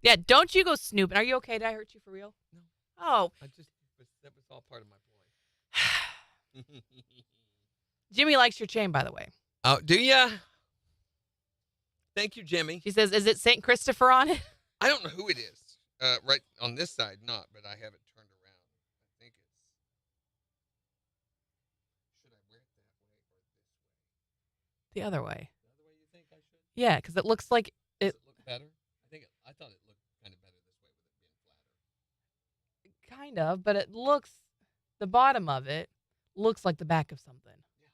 Yeah, don't you go snooping. Are you okay? Did I hurt you for real? No. Oh. That was all part of my ploy. Jimmy likes your chain, by the way. Oh, do ya? Thank you, Jimmy. She says, is it St. Christopher on it? I don't know who it is. Right on this side, not, but I have it turned around. I think it's. Should I wear it that way or this way? The other way. The other way you think I should? Yeah, because it looks like Does it look better? I thought it looked kind of better this way with it being flatter. kind of, but it looks, the bottom of it looks like the back of something. Yeah.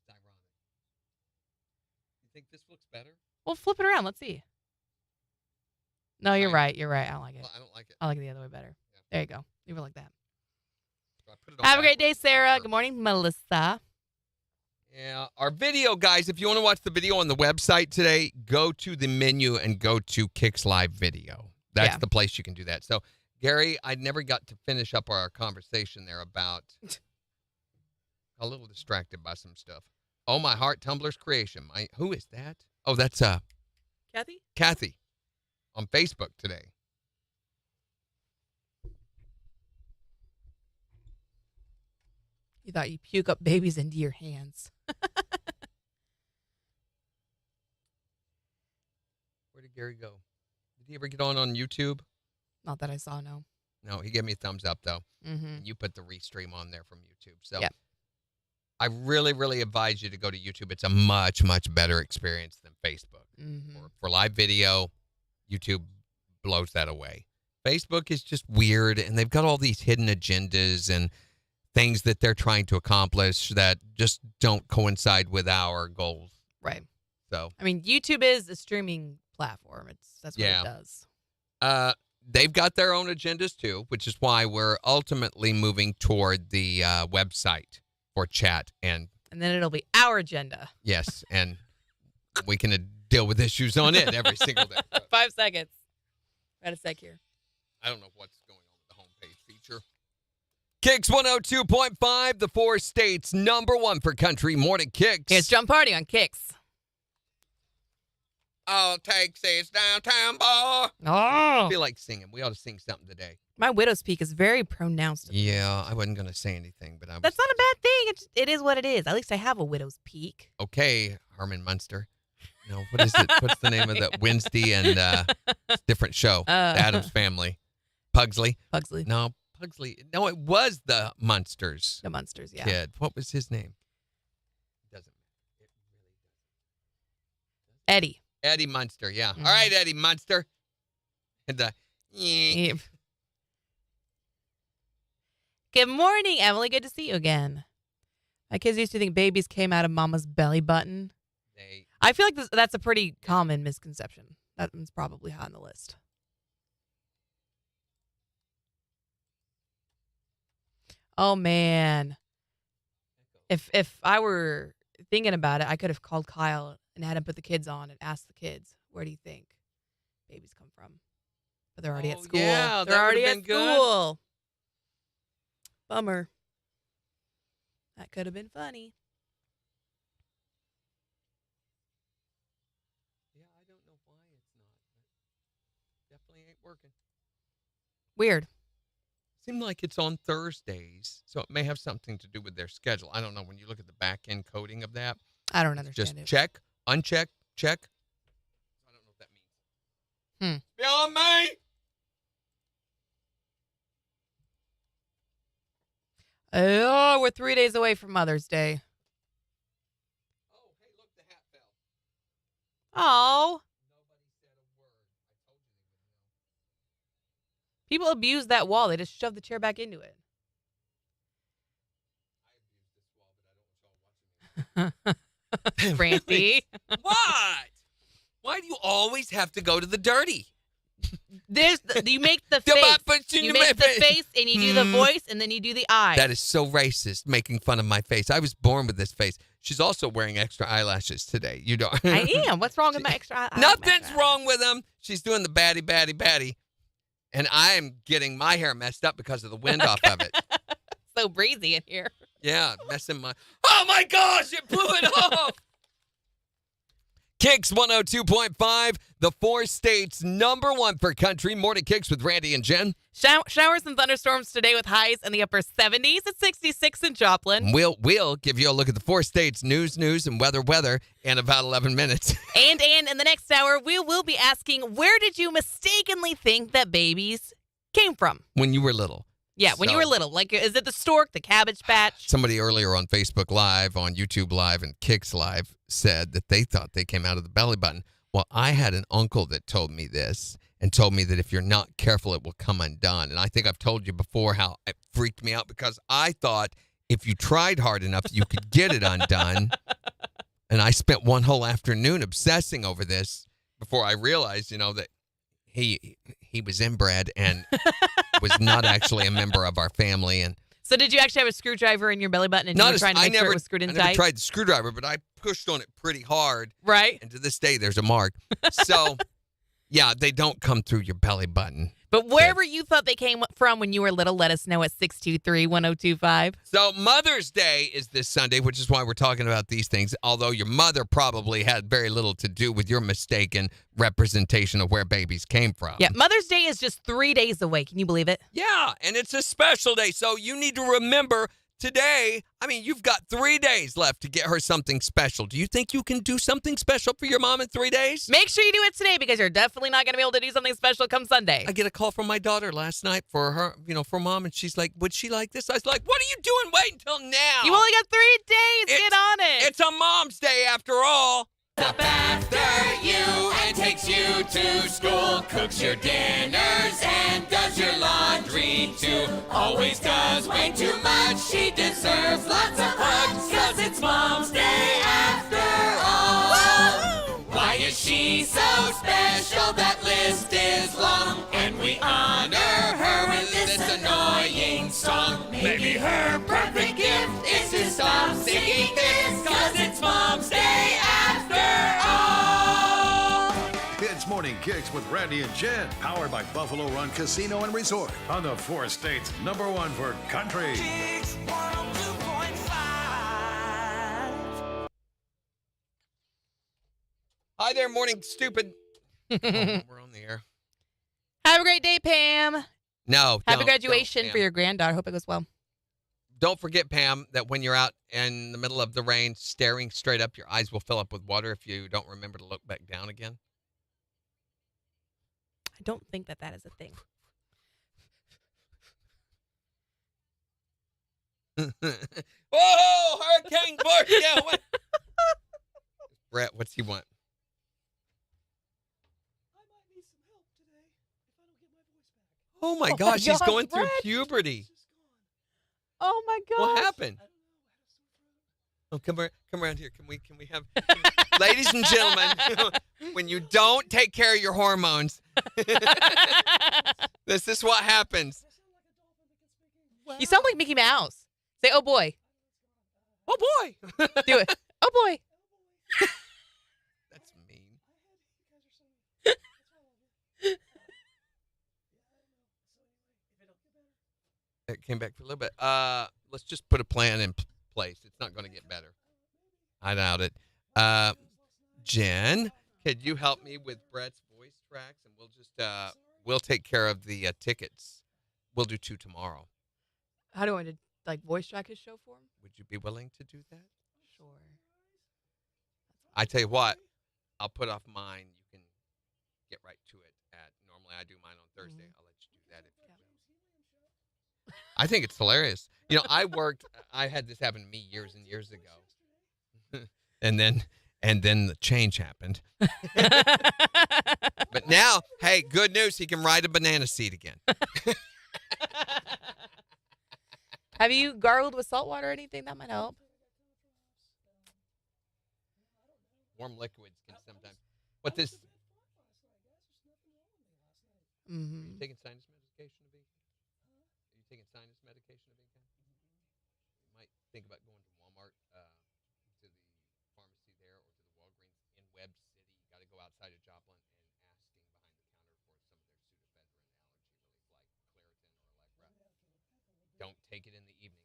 It's ironic. You think this looks better? Well, flip it around. Let's see. No, you're Kinda. right. You're right. I don't like it. Well, I don't like it. I like it the other way better. Yeah. There you go. Leave it like that. So I put it on Have a great day, backwards. Sarah. Good morning, Melissa. Yeah, our video, guys, if you want to watch the video on the website today, go to the menu and go to KIX Live Video. That's the place you can do that. So, Gary, I never got to finish up our conversation there about a little distracted by some stuff. Oh, my heart, Tumblr's creation. Who is that? Oh, that's Kathy? Kathy. on Facebook today. You thought you'd puke up babies into your hands. Where did Gary go? Did he ever get on YouTube? Not that I saw, no. No, he gave me a thumbs up, though. Mm-hmm. And you put the restream on there from YouTube. So Yep. I really, really advise you to go to YouTube. It's a much, much better experience than Facebook. Mm-hmm. For live video, YouTube blows that away. Facebook is just weird, and they've got all these hidden agendas and things that they're trying to accomplish that just don't coincide with our goals. Right. So, I mean, YouTube is a streaming platform. That's what it does. They've got their own agendas too, which is why we're ultimately moving toward the website for chat and then it'll be our agenda. yes, and we can deal with issues on it every single day. 5 seconds. Got a sec here. I don't know what's going on with the homepage feature. KIX 102.5, the 4 states #1 for country. Morning KIX. It's Jump Party on KIX. All it takes is downtown boy. Oh. I feel like singing. We ought to sing something today. My widow's peak is very pronounced. Yeah, I wasn't going to say anything, but I was. That's not a bad thing. It is what it is. At least I have a widow's peak. Okay, Herman Munster. No, what is it? What's the name of that? Wednesday and different show. The Addams Family. Pugsley. No, Pugsley. No, it was the Munsters. The Munsters, yeah. Kid. What was his name? Eddie. Eddie Munster, yeah. All right, Eddie Munster. And Yep. Good morning, Emily. Good to see you again. My kids used to think babies came out of mama's belly button. I feel like that's a pretty common misconception. That one's probably high on the list. Oh, man. If I were thinking about it, I could have called Kyle and had him put the kids on and asked the kids, where do you think babies come from? But they're already at school. Yeah, they're already at good. school. Bummer. That could have been funny. Yeah, I don't know why it's not. Definitely ain't working. Weird. Seemed like it's on Thursdays, so it may have something to do with their schedule. I don't know. When you look at the back end coding of that, I don't understand just it. check, uncheck, check. I don't know what that means. Beyond me. Oh, we're 3 days away from Mother's Day. Oh, hey, look, the hat fell. Oh. Nobody said a word. I told you they would know. People abuse that wall. They just shove the chair back into it. I abuse this wall, but I don't want y'all watching me. Francie. What? Why do you always have to go to the dirty? You make the face. You make the face and you do the voice and then you do the eye. That is so racist, making fun of my face. I was born with this face. She's also wearing extra eyelashes today. You don't. I am. What's wrong with my extra eye? Nothing's wrong with them. She's doing the baddie. And I'm getting my hair messed up because of the wind off of it. So breezy in here. Yeah, messing my... Oh, my gosh, it blew it off. KIX 102.5, the 4 states #1 for country. More to KIX with Randy and Jen. Showers and thunderstorms today with highs in the upper 70s at 66 in Joplin. We'll give you a look at the 4 states news, and weather in about 11 minutes. And in the next hour, we will be asking, where did you mistakenly think that babies came from? When you were little. Yeah, when you were little. Like, is it the stork, the cabbage patch? Somebody earlier on Facebook Live, on YouTube Live, and KIX Live said that they thought they came out of the belly button. Well, I had an uncle that told me this and told me that if you're not careful, it will come undone. And I think I've told you before how it freaked me out because I thought if you tried hard enough, you could get it undone. And I spent one whole afternoon obsessing over this before I realized, that he was inbred and was not actually a member of our family. And so did you actually have a screwdriver in your belly button and you were trying to make sure it was screwed in tight? I never tried the screwdriver, but I pushed on it pretty hard. Right. And to this day, there's a mark. So, yeah, they don't come through your belly button. But wherever you thought they came from when you were little, let us know at 623-1025. So Mother's Day is this Sunday, which is why we're talking about these things, although your mother probably had very little to do with your mistaken representation of where babies came from. Yeah, Mother's Day is just 3 days away. Can you believe it? Yeah, and it's a special day, so you need to remember today, you've got 3 days left to get her something special. Do you think you can do something special for your mom in 3 days? Make sure you do it today because you're definitely not going to be able to do something special come Sunday. I get a call from my daughter last night for her, for mom, and she's like, would she like this? I was like, what are you doing? Wait until now. You only got 3 days. Get on it. It's a Mom's Day after all. Up after you and takes you to school, cooks your dinners and does your laundry too. Always does way too much, she deserves lots of hugs, 'cause it's Mom's Day after all. Why is she so special? That list is long, and we honor her with this annoying song. Maybe her perfect gift is to stop singing this, 'cause it's Mom's Day after all. It's Morning Kicks with Randy and Jen, powered by Buffalo Run Casino and Resort on the 4 states #1 for country. KIX 102.5. Hi there, morning stupid. We're on the air. Have a great day, Pam. No, Happy graduation don't, for your granddaughter. Hope it goes well. Don't forget, Pam, that when you're out in the middle of the rain, staring straight up, your eyes will fill up with water if you don't remember to look back down again. I don't think that is a thing. Whoa, Hurricane Boreal. Brett, what's he want? Oh my gosh, he's going through puberty. Oh my gosh. What happened? Oh, come around here. Can we have ladies and gentlemen, when you don't take care of your hormones, this is what happens. You sound like Mickey Mouse. Say, oh boy. Oh boy. Do it. Oh boy. That's mean. It came back for a little bit. Let's just put a plan in place. It's not going to get better. I doubt it. Jen, could you help me with Brett's voice tracks, and we'll take care of the tickets. We'll do 2 tomorrow. How do I want to voice track his show for him? Would you be willing to do that? Sure. I tell you what, I'll put off mine. You can get right to it. Normally I do mine on Thursday. I'll let you do that if you will. I think it's hilarious. I had this happen to me years and years ago. and then the change happened. But now, hey, good news, he can ride a banana seat again. Have you gargled with salt water or anything? That might help. Warm liquids can sometimes. What this? Are you taking sinus medication of any kind? Are you taking sinus medication of any kind? You might think about going to Walmart, to the pharmacy there, or to the Walgreens in Webb City. You got to go outside of Joplin and asking behind the counter for some of their pseudoephedrine allergy relief, like Claritin or Allegra. Don't take it in the evening.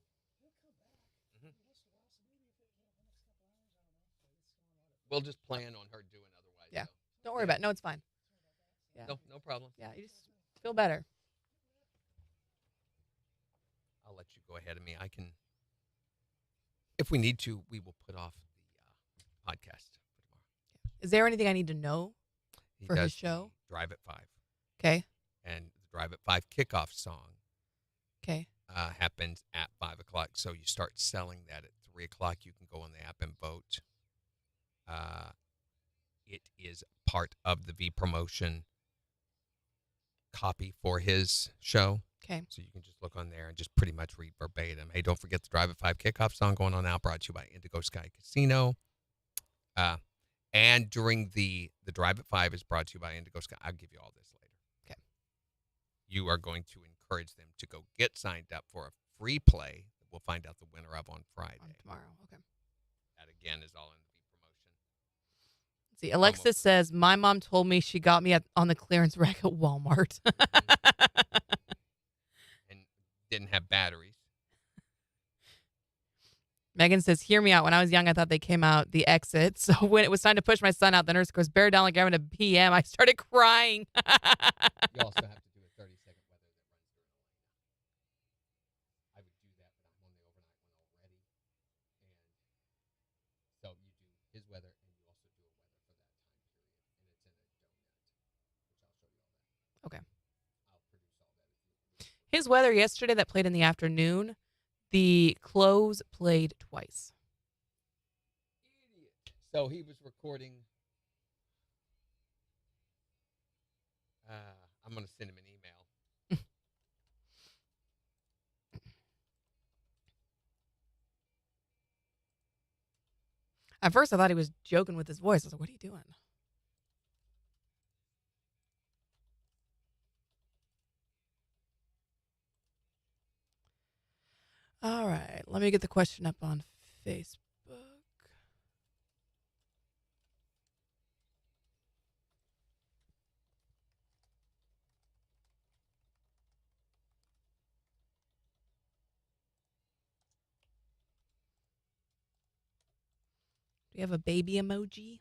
We'll just plan on her doing otherwise. Yeah. Though. Don't worry about it. No, it's fine. Yeah. No problem. Yeah, you just feel better. I'll let you go ahead of me. I can, if we need to, we will put off the podcast for tomorrow. Is there anything I need to know He for does his show? the Drive at 5. Okay. And the Drive at 5 kickoff song Okay. happens at 5 o'clock. So you start selling that at 3 o'clock. You can go on the app and vote. It is part of the V promotion copy for his show. Okay. So you can just look on there and just pretty much read verbatim. Hey, don't forget the Drive at 5 kickoff song going on now, brought to you by Indigo Sky Casino. And during the Drive at 5 is brought to you by Indigo Sky. I'll give you all this later. Okay. You are going to encourage them to go get signed up for a free play that we'll find out the winner of on Friday. On tomorrow. Okay. That, again, is all in the V promotion. See, Alexis says, my mom told me she got me on the clearance rack at Walmart. And didn't have batteries. Megan says, hear me out. When I was young, I thought they came out the exit. So when it was time to push my son out, the nurse goes, bear down like having a PM. I started crying. You also have to do a 30-second weather that runs during the lane. I would do that, but I'm on the overnight one already. And so you do his weather, and you also do a weather for that time period. And it's in a donut, which I'll show you all that. Okay. I'll produce all that. His weather yesterday that played in the afternoon, the close played twice. So he was recording. I'm going to send him an email. At first, I thought he was joking with his voice. I was like, what are you doing? All right. Let me get the question up on Facebook. Do we have a baby emoji?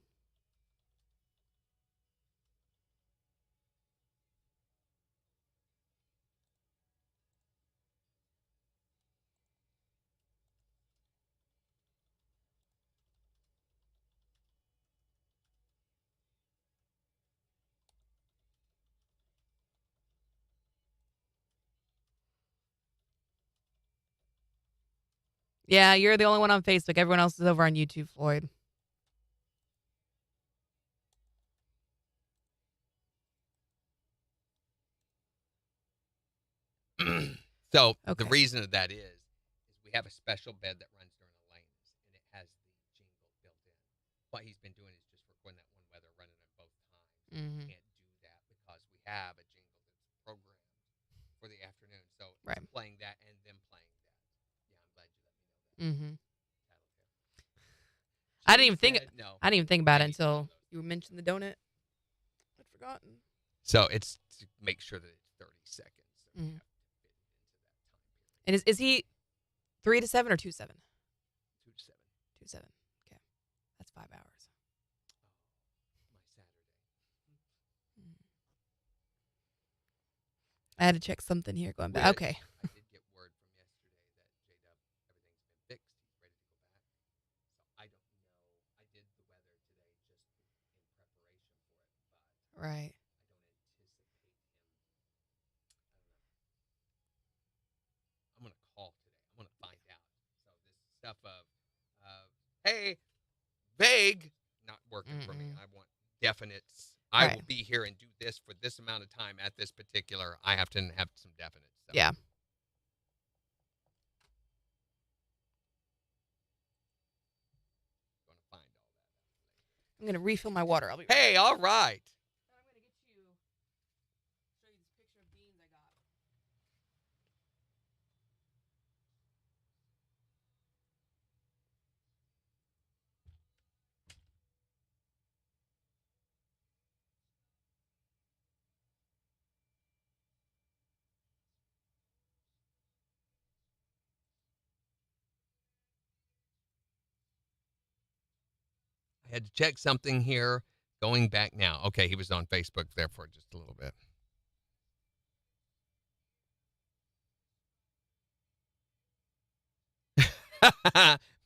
Yeah, you're the only one on Facebook. Everyone else is over on YouTube, Floyd. So the reason of that is we have a special bed that runs during the lanes, and it has the jingle built in. What he's been doing is just recording that one weather, running it both times. Mm-hmm. We can't do that because we have a jingle that's programmed for the afternoon. So Right. it's playing that and then playing that. Yeah, I'm glad you let me know that. Mm-hmm. I didn't even think. No. I didn't even think about it until you mentioned the donut. I'd forgotten. So it's to make sure that it's 30 seconds. So Mhm. you have to fit it into that time period. And is he 3 to 7 or 2 to 7? 2 to 7. 2 to 7. Okay, that's 5 hours. My Saturday. I had to check something here. Going back. Okay. I did get word from yesterday that J-Dub, everything's been fixed. He's ready to go back. So I don't know. I did the weather today just in preparation for it, but Right. I don't anticipate him. I don't know. I'm going to call today. I'm going to find out. So this stuff of, hey, vague, not working for me. I want definites. I Right. will be here and do this for this amount of time at this particular. I have to have some definites. So. Yeah. Going to find all that. I'm gonna refill my water. I'll be. Hey, all right. I'm gonna get you. Show you this picture of beans I got. I had to check something here. Going back now. Okay, he was on Facebook there for just a little bit.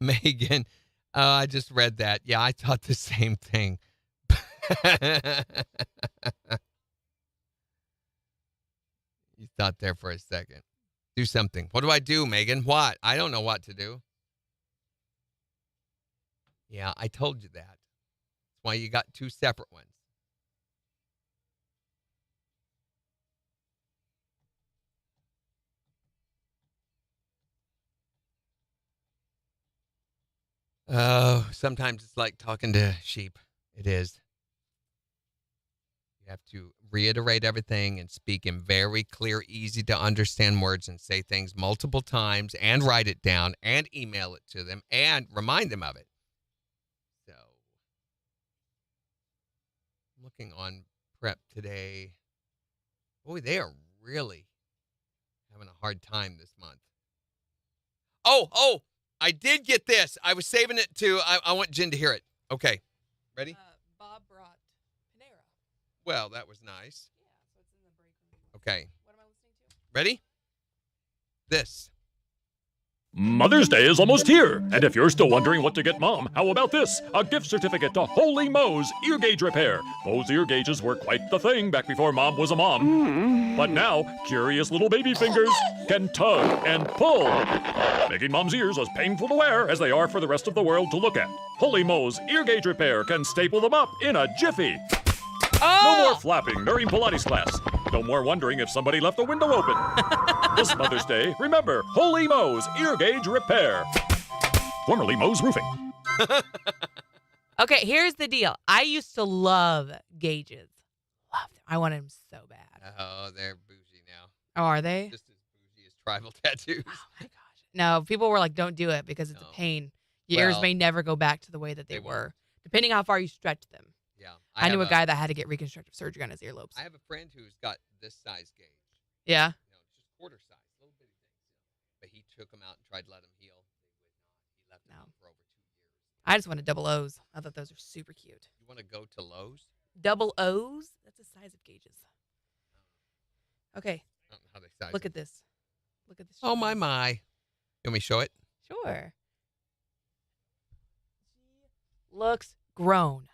Megan, I just read that. Yeah, I thought the same thing. You thought there for a second. Do something. What do I do, Megan? What? I don't know what to do. Yeah, I told you that. That's why you got two separate ones. Oh, sometimes it's like talking to sheep. It is. You have to reiterate everything and speak in very clear, easy to understand words and say things multiple times and write it down and email it to them and remind them of it. So looking on prep today. Boy, they are really having a hard time this month. Oh, I did get this. I was saving it I want Jen to hear it. Okay. Ready? Bob brought Panera. Well, that was nice. Yeah, so it's in the break room. Okay. What am I listening to? Ready? This. Mother's Day is almost here, and if you're still wondering what to get Mom, how about this? A gift certificate to Holy Moe's Ear Gauge Repair. Those ear gauges were quite the thing back before Mom was a mom. But now, curious little baby fingers can tug and pull, making Mom's ears as painful to wear as they are for the rest of the world to look at. Holy Moe's Ear Gauge Repair can staple them up in a jiffy. No more flapping during Pilates class. No more wondering if somebody left the window open. This Mother's Day, remember Holy Moe's Ear Gauge Repair. Formerly Moe's Roofing. Okay, here's the deal. I used to love gauges. Love them. I wanted them so bad. Oh, they're bougie now. Oh, are they? Just as bougie as tribal tattoos. Oh my gosh. No, people were like, don't do it because it's a pain. Your ears may never go back to the way that they were, depending how far you stretch them. Yeah. I knew a guy that had to get reconstructive surgery on his earlobes. I have a friend who's got this size gauge. Yeah. Just quarter size, little bitty things. But he took them out and tried to let them heal. They would not. He left them out for over 2 years. I just wanted double O's. I thought those are super cute. You want to go to Lowe's? Double O's? That's the size of gauges. Okay. I don't know how they size Look them. at this. Look at this. Oh, my. You want me to show it? Sure. Looks grown.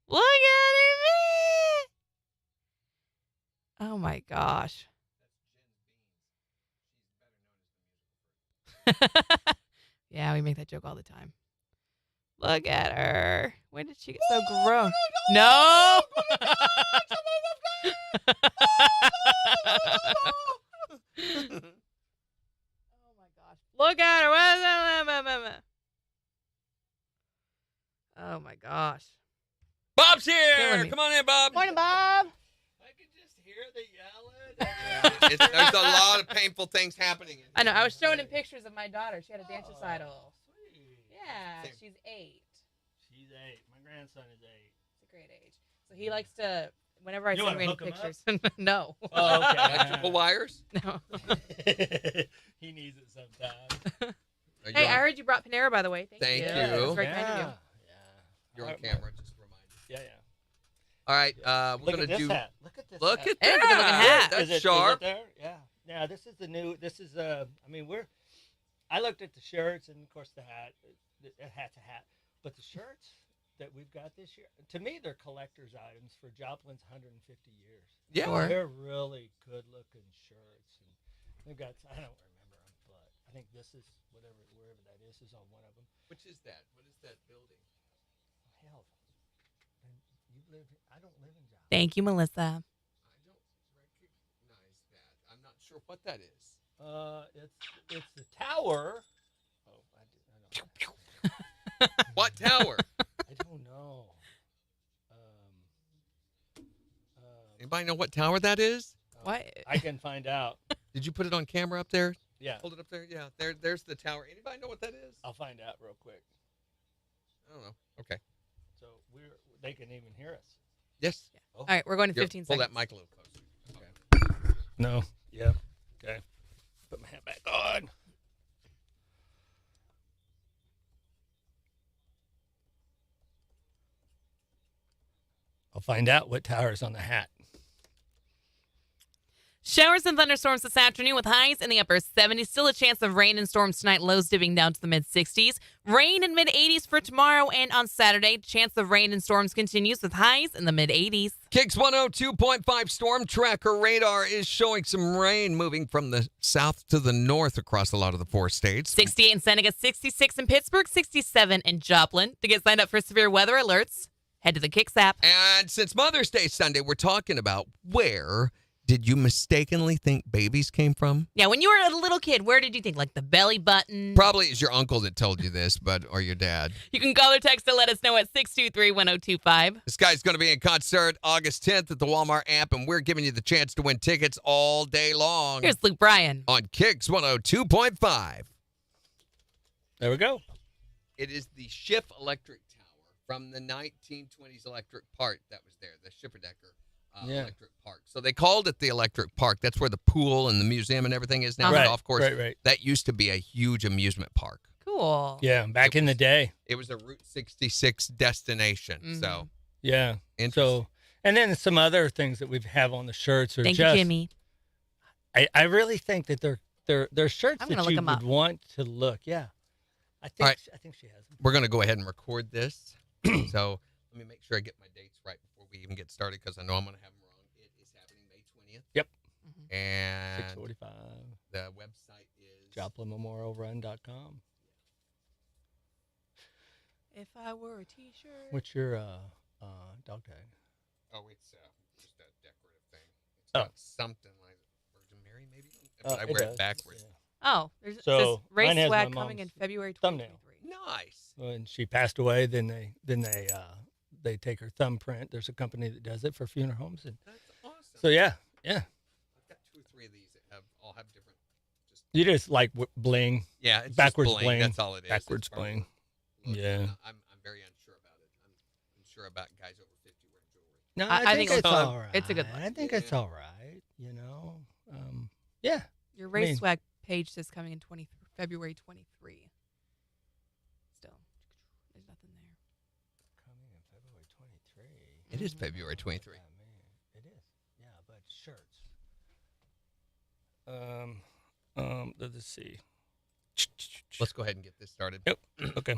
Look at him. Oh my gosh. Yeah, we make that joke all the time. Look at her. When did she get so grown? No. Oh my gosh. Look at her. Oh my gosh. Bob's Killing here. me. Come on in, Bob. Morning, Bob. I can just hear the yelling. There's a lot of painful things happening. I know. I was showing him pictures of my daughter. She had a dance recital. Yeah, she's 8. She's 8. My grandson is 8. It's a great age. So he likes to, whenever I You send wanna random hook him pictures. No. Oh, okay. Electrical wires? No. He needs it sometimes. Hey, I heard you brought Panera, by the way. Thank you. you. That's very kind of you. You're on camera, just a reminder. Yeah. All right, we're Look going at to this do. hat. Look at this Look hat. at Hey, that. good looking hat. That's Is it sharp. there? Yeah. Yeah, this is the new, I looked at the shirts and, of course, the hat. The hat's a hat. But the shirts that we've got this year, to me, they're collector's items for Joplin's 150 years. Yeah. Sure. They're really good-looking shirts. And they've got, I don't remember them, but I think this is, wherever that is on one of them. Which is that? What is that building? Hell, I don't live in Joplin. Thank you, Melissa. I don't recognize that. I'm not sure what that is. It's the tower. Oh, I don't. What tower? I don't know. Anybody know what tower that is? What? I can find out. Did you put it on camera up there? Yeah. Hold it up there. Yeah. There's the tower. Anybody know what that is? I'll find out real quick. I don't know. Okay. So they can even hear us. Yes. Yeah. All right, we're going to Here, 15 pull seconds. that mic a little closer. Okay. No. Yeah. Okay. Put my hat back on. I'll find out what tower is on the hat. Showers and thunderstorms this afternoon with highs in the upper 70s. Still a chance of rain and storms tonight, lows dipping down to the mid 60s. Rain in mid 80s for tomorrow and on Saturday. Chance of rain and storms continues with highs in the mid 80s. KIX 102.5 storm tracker radar is showing some rain moving from the south to the north across a lot of the 4 states. 68 in Seneca, 66 in Pittsburgh, 67 in Joplin. To get signed up for severe weather alerts, head to the KIX app. And since Mother's Day Sunday, we're talking about where did you mistakenly think babies came from? Yeah, when you were a little kid, where did you think? Like the belly button? Probably it's your uncle that told you this, or your dad. You can call or text to let us know at 623-1025. This guy's going to be in concert August 10th at the Walmart amp, and we're giving you the chance to win tickets all day long. Here's Luke Bryan. On KIX 102.5. There we go. It is the Schiff Electric Tower from the 1920s electric park that was there, the Schifferdecker Yeah. electric park. So they called it the electric park. That's where the pool and the museum and everything is now. Right, The golf course. right. That used to be a huge amusement park. Cool. Yeah, back in the day. It was a Route 66 destination. So Yeah. interesting. So, and then some other things that we have on the shirts are Thank just. you, Jimmy. I really think that they're shirts I'm that gonna look you them would up. want to look. Yeah. I think All right. I think she has them. We're going to go ahead and record this. So let me make sure I get my dates right before we even get started because I know I'm going to have them wrong. It is happening May 20th. Yep. And 6:45. the website is JoplinMemorialRun.com. If I were a T-shirt. What's your dog tag? Oh, it's just a decorative thing. It's got something like Virgin Mary, maybe. But I it wear does, it backwards. Oh, there's So, this race mine has swag my coming in mom's February thumbnail. 2023. Nice. When she passed away, then they take her thumbprint. There's a company that does it for funeral homes, and That's awesome. so yeah. I've got 2 or 3 of these that all have different. You just like bling. Yeah, it's backwards just bling. bling. That's all it is. Backwards It's probably bling. logo. Yeah. I'm very unsure about it. I'm unsure about guys over 50 wearing jewelry. No, I think it's it's- all right. it's a good look. I think it's all right. You know. Yeah. Your race mean- swag page says coming in February 23. Still, there's nothing there. Coming in February 23. It is February 23. Yeah, man. It is. Yeah, but shirts. Let's see. Let's go ahead and get this started. Yep. Okay.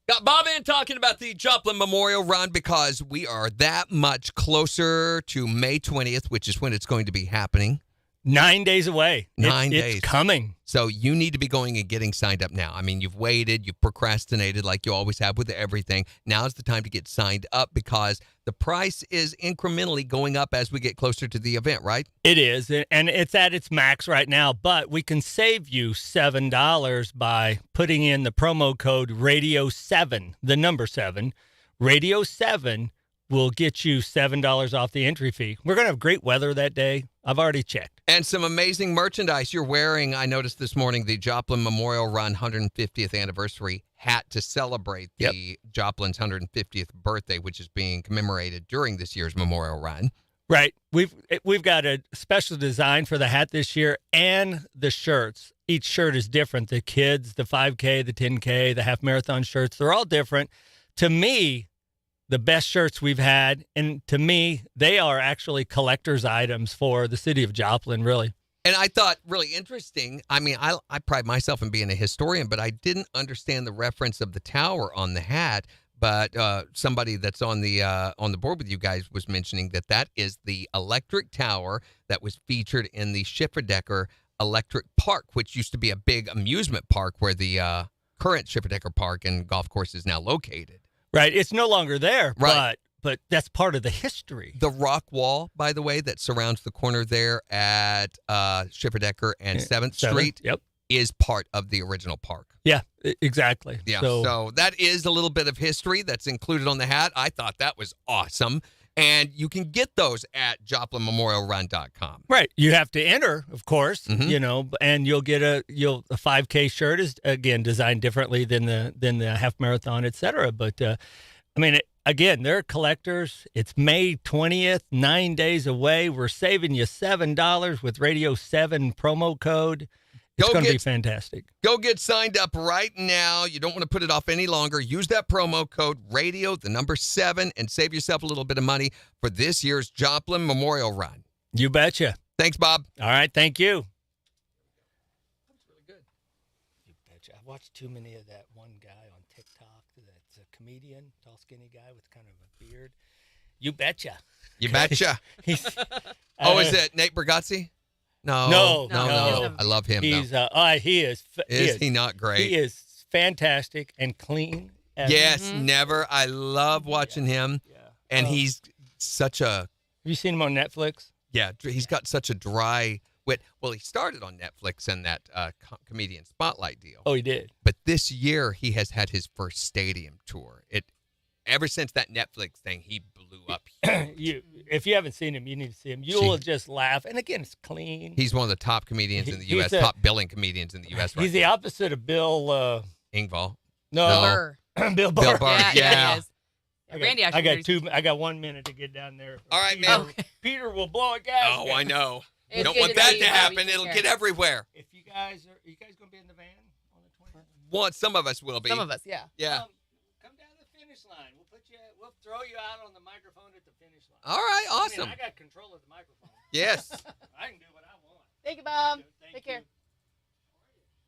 Got Bob in talking about the Joplin Memorial Run because we are that much closer to May 20th, which is when it's going to be happening. 9 days away. 9 days. It's coming. So you need to be going and getting signed up now. I mean, you've waited, you've procrastinated like you always have with everything. Now's the time to get signed up because the price is incrementally going up as we get closer to the event, right? It is, and it's at its max right now, but we can save you $7 by putting in the promo code Radio7, the number 7. Radio7 will get you $7 off the entry fee. We're going to have great weather that day. I've already checked. And some amazing merchandise. You're wearing, I noticed this morning, the Joplin Memorial Run 150th anniversary hat to celebrate the Joplin's 150th birthday, which is being commemorated during this year's Memorial Run. Right. We've got a special design for the hat this year and the shirts. Each shirt is different. The kids, the 5K, the 10K, the half marathon shirts, they're all different. To me, the best shirts we've had, and to me, they are actually collector's items for the city of Joplin, really. And I thought really interesting. I mean, I pride myself in being a historian, but I didn't understand the reference of the tower on the hat. But somebody that's on the board with you guys was mentioning that is the electric tower that was featured in the Schifferdecker Electric Park, which used to be a big amusement park where the current Schifferdecker Park and golf course is now located. Right. It's no longer there, Right. but that's part of the history. The rock wall, by the way, that surrounds the corner there at Schifferdecker and 7th Street is part of the original park. Yeah, exactly. Yeah, so that is a little bit of history that's included on the hat. I thought that was awesome. And you can get those at JoplinMemorialRun.com. Right. You have to enter, of course, Mm-hmm. you know, and you'll get a 5K shirt is, again, designed differently than the half marathon, et cetera. But, I mean, again, they're collectors. It's May 20th, 9 days away. We're saving you $7 with Radio 7 promo code. It's going to be fantastic. Go get signed up right now. You don't want to put it off any longer. Use that promo code radio, the number 7, and save yourself a little bit of money for this year's Joplin Memorial Run. You betcha. Thanks, Bob. All right. Thank you. That was really good. You betcha. I watched too many of that one guy on TikTok that's a comedian, tall, skinny guy with kind of a beard. You betcha. You betcha. He's, is it Nate Bargatze? No. I love him. He's he is. Is he not great? He is fantastic and clean. Yes, never. I love watching him. Yeah. And he's such a. Have you seen him on Netflix? Yeah, he's got such a dry wit. Well, he started on Netflix in that comedian Spotlight deal. Oh, he did. But this year he has had his first stadium tour. Ever since that Netflix thing, he blew up. If you haven't seen him, you need to see him. You will just laugh. And again, it's clean. He's one of the top comedians in the U.S., top billing comedians in the U.S. He's the opposite of Bill Engvall. No. Bill Burr. Bill Burr, yeah. he is. Randy actually. I got 1 minute to get down there. All right, Peter, man. Peter will blow a gas. Oh, I know. It's You don't good want to that see to you, happen. Bobby. It'll Take get care. everywhere. If you guys are you guys gonna be in the van on the 20th? Well, some of us will be. Some of us, yeah. Yeah. Come down to the finish line. We'll throw you out on the microphone at the finish line. All right, awesome. I got control of the microphone. Yes. I can do what I want. Thank you, Bob. Take care.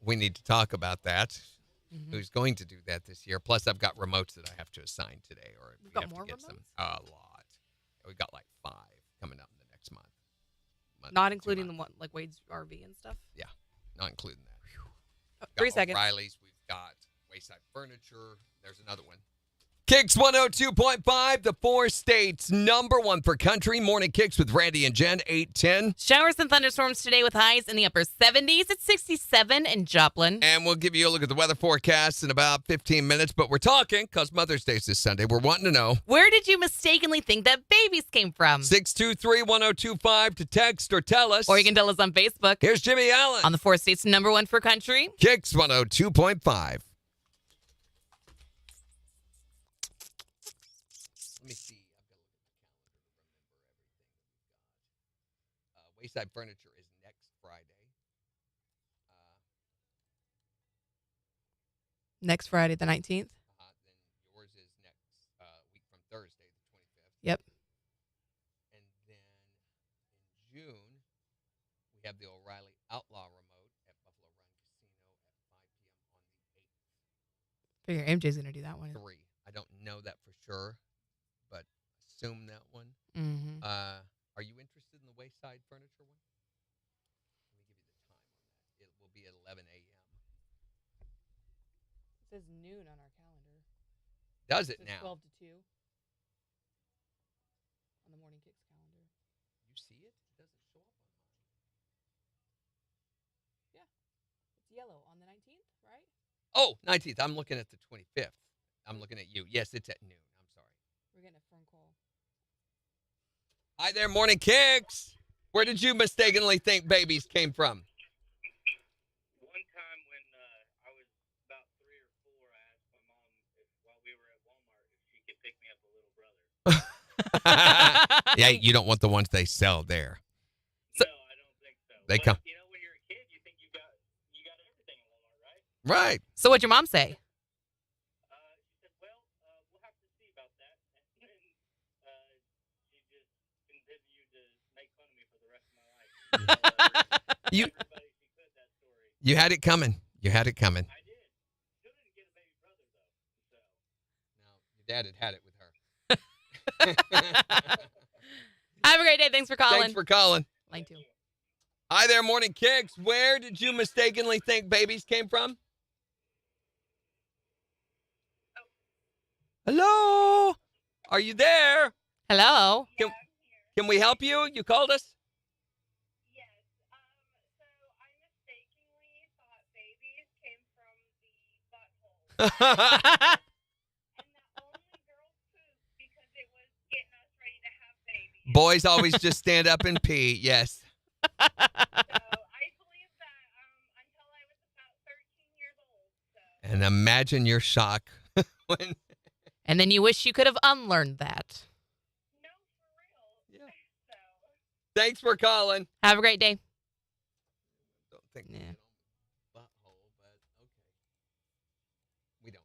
We need to talk about that. Mm-hmm. Who's going to do that this year? Plus, I've got remotes that I have to assign today, or We've we got have more to get remotes? some. A lot. We got like 5 coming up in the next month. Not including the one like Wade's RV and stuff. Yeah, not including that. Oh, 3 seconds. O'Reilly's. We've got Wayside Furniture. There's another one. KIX 102.5, the 4 states #1 for country. Morning KIX with Randy and Jen, 8:10. Showers and thunderstorms today with highs in the upper 70s. It's 67 in Joplin. And we'll give you a look at the weather forecast in about 15 minutes. But we're talking because Mother's Day is this Sunday. We're wanting to know. Where did you mistakenly think that babies came from? 623-1025 to text or tell us. Or you can tell us on Facebook. Here's Jimmy Allen. On the 4 states #1 for country. KIX 102.5. Let me see. I've got to look at the calendar to remember everything that we've got. Wayside Furniture is next Friday. Next Friday, the 19th. Then yours is next week from Thursday, the 25th. Yep. And then in June, we have the O'Reilly Outlaw remote at Buffalo Run Casino at 5 p.m. on the 8th. Figure MJ's going to do that one. 3. I don't know that for sure, but assume that one. Mm-hmm. Are you interested in the Wayside Furniture one? Let me give you the time on that. It will be at 11 a.m. It says noon on our calendar. Does it says now? 12 to 2 on the Morning KIX calendar. You see it? It doesn't show up on mine. Yeah. It's yellow on the 19th, right? Oh, 19th. I'm looking at the 25th. I'm looking at you. Yes, it's at noon. I'm sorry. We're getting a phone call. Hi there, Morning KIX. Where did you mistakenly think babies came from? One time when I was about 3 or 4, I asked my mom while we were at Walmart if she could pick me up a little brother. Yeah, you don't want the ones they sell there. No, I don't think so. They but, come. You know, when you're a kid, you think you got everything at Walmart, right? Right. So what'd your mom say? She said, well, we'll have to see about that. And then she just continued to make fun of me for the rest of my life. You had it coming. You had it coming. I did. Still didn't get a baby brother, though. So. No, your dad had it with her. Have a great day. Thanks for calling. Thanks for calling. Line 2. Hi there, Morning KIX. Where did you mistakenly think babies came from? Hello? Are you there? Hello? Can we help you? You called us? Boys always just stand up and pee. Yes. And imagine your shock when. And then you wish you could have unlearned that. Thanks for calling. Have a great day. Don't think Yeah. butthole, but okay. We don't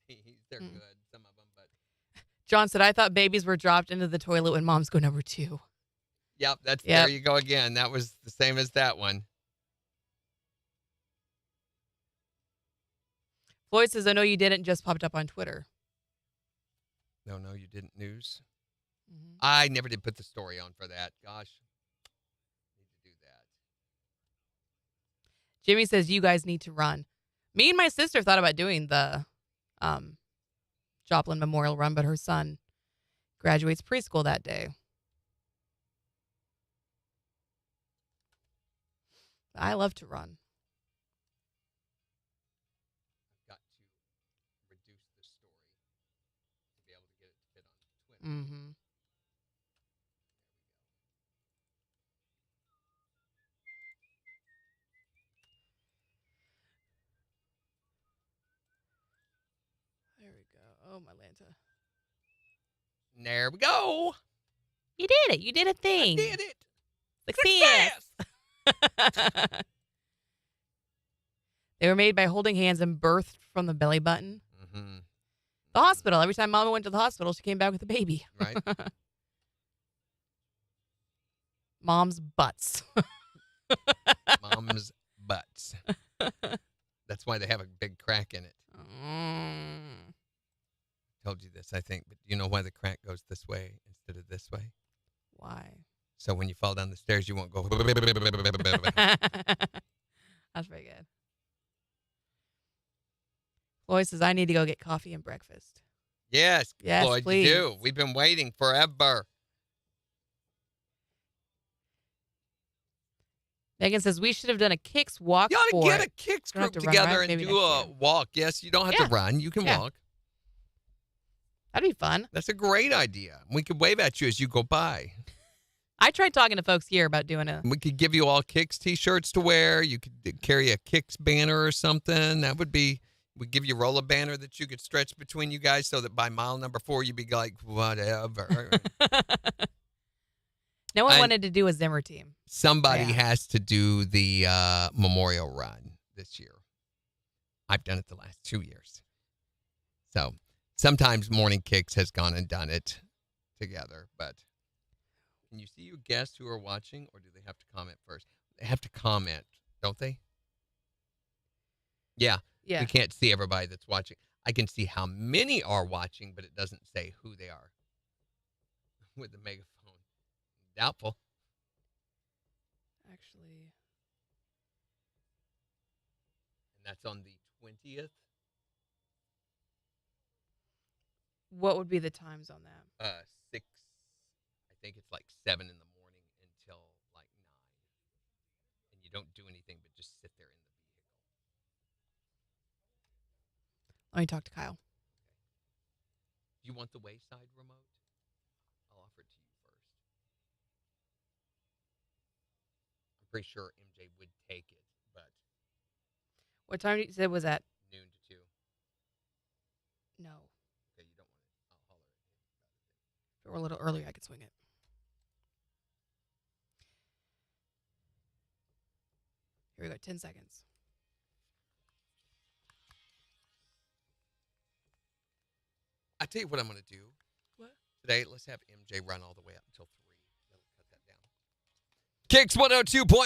need any of these. They're good, some of them, but John said, I thought babies were dropped into the toilet when moms go number 2. yep, Yep. there you go again. That was the same as that one. Floyd says, I know you didn't, just popped up on Twitter. No, you didn't news. Mm-hmm. I never did put the story on for that. Gosh. Need to do that. Jimmy says, you guys need to run. Me and my sister thought about doing the Joplin Memorial Run, but her son graduates preschool that day. I love to run. I've got to reduce the story to be able to get it to fit on Twitter. Mm-hmm. There Oh, my Lanta. There we go. You did it. You did a thing. I did it. Success. They were made by holding hands and birthed from the belly button. Mm-hmm. The hospital. Every time Mama went to the hospital, she came back with a baby. Right. Mom's butts. Mom's butts. That's why they have a big crack in it. Told you this, I think, but you know why the crack goes this way instead of this way? Why? So when you fall down the stairs, you won't go. That's very good. Floyd says, I need to go get coffee and breakfast. Yes, Yes, Floyd, please. you do. We've been waiting forever. Megan says, we should have done a KIX walk. You ought to for get it. a KIX Don't have group to run, together right? and Maybe do next a year. walk. Yes, you don't have to run. You can walk. That'd be fun. That's a great idea. We could wave at you as you go by. I tried talking to folks here about doing a. We could give you all KIX T-shirts to wear. You could carry a KIX banner or something. That would be. We'd give you a roll a banner that you could stretch between you guys so that by mile number 4 you'd be like, whatever. No one wanted to do a Zimmer team. Somebody has to do the memorial run this year. I've done it the last 2 years. So sometimes Morning KIX has gone and done it together. But can you see your guests who are watching, or do they have to comment first? They have to comment, don't they? Yeah. Yeah. We can't see everybody that's watching. I can see how many are watching, but it doesn't say who they are with the megaphone. Doubtful. Actually. And that's on the 20th. What would be the times on that? 6. I think it's like 7 in the morning until like 9. And you don't do anything but just sit there in the vehicle. Let me talk to Kyle. Do you want the Wayside remote? I'll offer it to you first. I'm pretty sure MJ would take it, but What time did you say was that? noon to 2. No. Okay, you don't want it. I'll holler at him. If it were a little earlier, I could swing it. Here we go. 10 seconds. I tell you what I'm going to do. What? Today, let's have MJ run all the way up until 3. That'll cut that down. KIX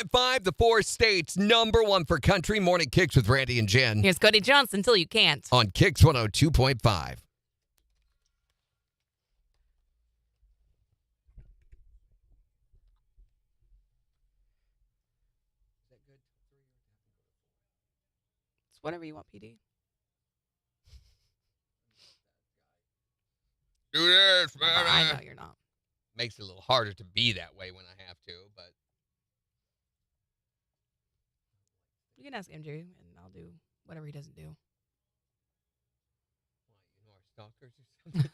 102.5, the 4 states, #1 for country. Morning KIX with Randy and Jen. Here's Cody Johnson until you can't. On KIX 102.5. It's whatever you want, PD. Do this, man. I know you're not. Makes it a little harder to be that way when I have to, but You can ask MJ, and I'll do whatever he doesn't do. our stalkers or something.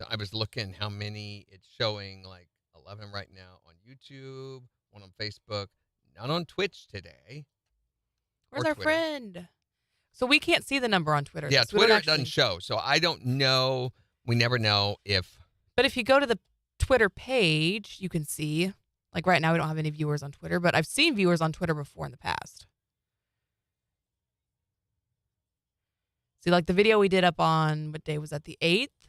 So I was looking how many it's showing, like 11 right now on YouTube, 1 on Facebook, none on Twitch today. Where's or our Twitter. friend? So we can't see the number on Twitter. Yeah, So we don't Twitter it actually- doesn't show, so I don't know. We never know if. But if you go to the Twitter page, you can see. Like right now, we don't have any viewers on Twitter, but I've seen viewers on Twitter before in the past. See, like the video we did up on, what day was that? The 8th?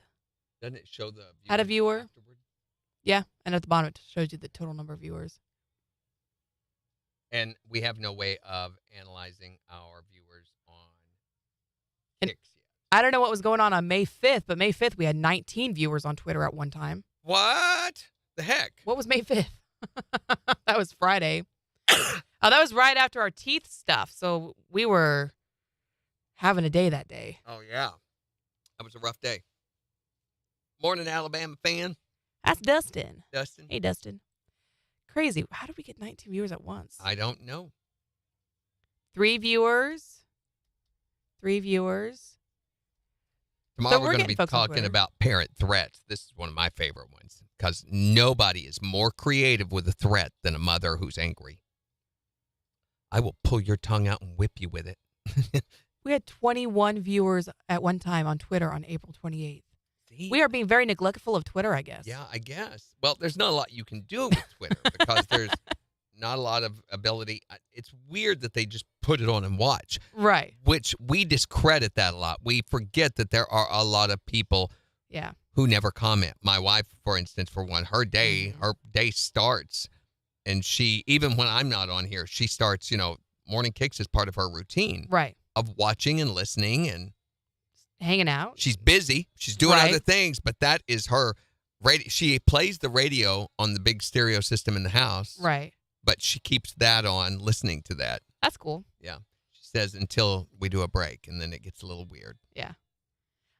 Doesn't it show the Had a viewers viewer. afterward? Yeah, and at the bottom it shows you the total number of viewers. And we have no way of analyzing our viewers on And KIX yet. I don't know what was going on May 5th, but May 5th we had 19 viewers on Twitter at one time. What the heck? What was May 5th? That was Friday. Oh, that was right after our teeth stuff. So we were having a day that day. Oh, yeah. That was a rough day. Morning, Alabama fan. That's Dustin. Dustin. Hey, Dustin. Crazy. How did we get 19 viewers at once? I don't know. 3 viewers. 3 viewers. Tomorrow we're we're going to getting be folks on talking Twitter. about parent threats. This is one of my favorite ones because nobody is more creative with a threat than a mother who's angry. I will pull your tongue out and whip you with it. We had 21 viewers at one time on Twitter on April 28th. We are being very neglectful of Twitter, I guess. Yeah, I guess. Well, there's not a lot you can do with Twitter because there's not a lot of ability. It's weird that they just put it on and watch. Right. Which we discredit that a lot. We forget that there are a lot of people who never comment. My wife, for instance, for one, her day starts, and she, even when I'm not on here, she starts, morning kicks is part of her routine. Right. Of watching and listening and hanging out. She's busy. She's doing other things, but that is her radio. She plays the radio on the big stereo system in the house. Right. But she keeps that on, listening to that. That's cool. Yeah. She says until we do a break, and then it gets a little weird. Yeah.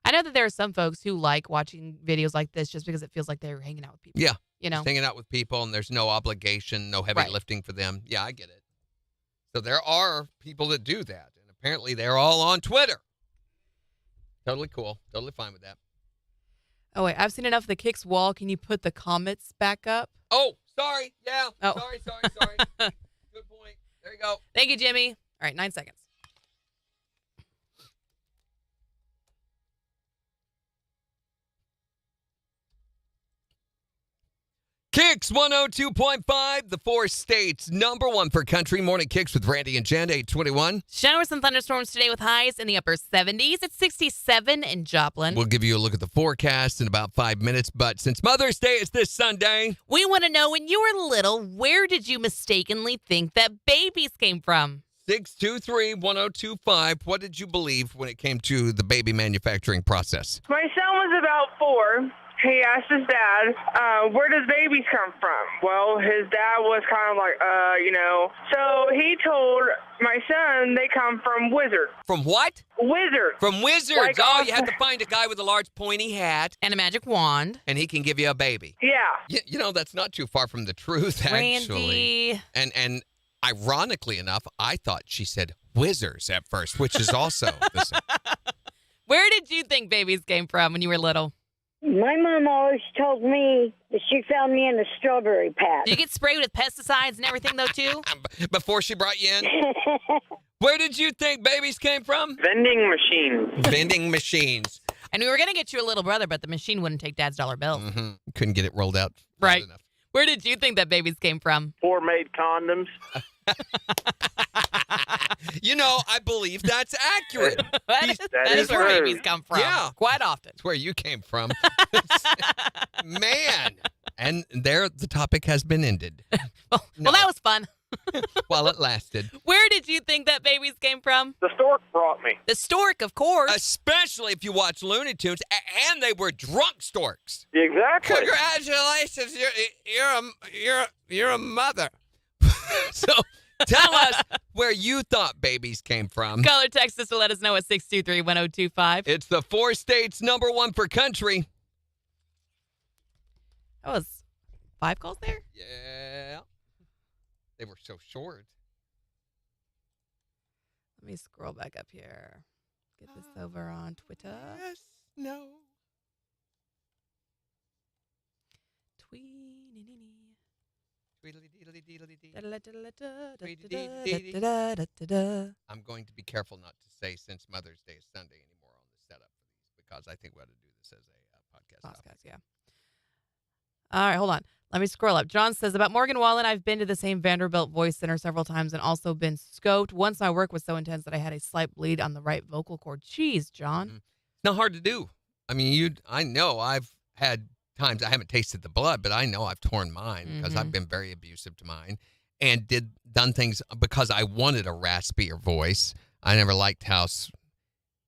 I know that there are some folks who like watching videos like this just because it feels like they're hanging out with people. Yeah. Just hanging out with people, and there's no obligation, no heavy lifting for them. Yeah, I get it. So there are people that do that, and apparently they're all on Twitter. Totally cool. Totally fine with that. Oh, wait. I've seen enough of the KIX wall. Can you put the comments back up? Oh, sorry. Yeah. Oh. Sorry. Good point. There you go. Thank you, Jimmy. All right, 9 seconds. KIX 102.5, the 4 states, #1 for country. Morning Kicks with Randy and Jen, 821. Showers and thunderstorms today with highs in the upper 70s. It's 67 in Joplin. We'll give you a look at the forecast in about 5 minutes, but since Mother's Day is this Sunday, we want to know, when you were little, where did you mistakenly think that babies came from? 623-1025. What did you believe when it came to the baby manufacturing process? My son was about 4. He asked his dad, where does babies come from? Well, his dad was kind of like, So he told my son they come from wizards. From what? Wizards. From wizards. Like, you have to find a guy with a large pointy hat. And a magic wand. And he can give you a baby. Yeah. That's not too far from the truth, actually. Randy. And ironically enough, I thought she said wizards at first, which is also the same. Where did you think babies came from when you were little? My mom always told me that she found me in a strawberry patch. Did you get sprayed with pesticides and everything, though, too? Before she brought you in? Where did you think babies came from? Vending machines. Vending machines. And we were going to get you a little brother, but the machine wouldn't take Dad's dollar bills. Mm-hmm. Couldn't get it rolled out. Right. Enough. Where did you think that babies came from? Poor-made condoms. I believe that's accurate. that is where babies come from. Yeah. Quite often. That's where you came from. Man. And there, the topic has been ended. Well, that was fun. While it lasted. Where did you think that babies came from? The stork brought me. The stork, of course. Especially if you watch Looney Tunes, and they were drunk storks. Exactly. Congratulations, you're a mother. So tell us where you thought babies came from. Call or text us to let us know at 623-1025. It's the 4 states, #1 for country. That was 5 calls there? Yeah. They were so short. Let me scroll back up here. Get this over on Twitter. Yes, no. I'm going to be careful not to say since Mother's Day is Sunday anymore on the setup for these, because I think we ought to do this as a podcast. Yeah. All right, hold on. Let me scroll up. John says, about Morgan Wallen, I've been to the same Vanderbilt Voice Center several times and also been scoped. Once my work was so intense that I had a slight bleed on the right vocal cord. Jeez, John. Mm-hmm. It's not hard to do. I mean, I know I've had times I haven't tasted the blood, but I know I've torn mine because I've been very abusive to mine and done things because I wanted a raspier voice. I never liked how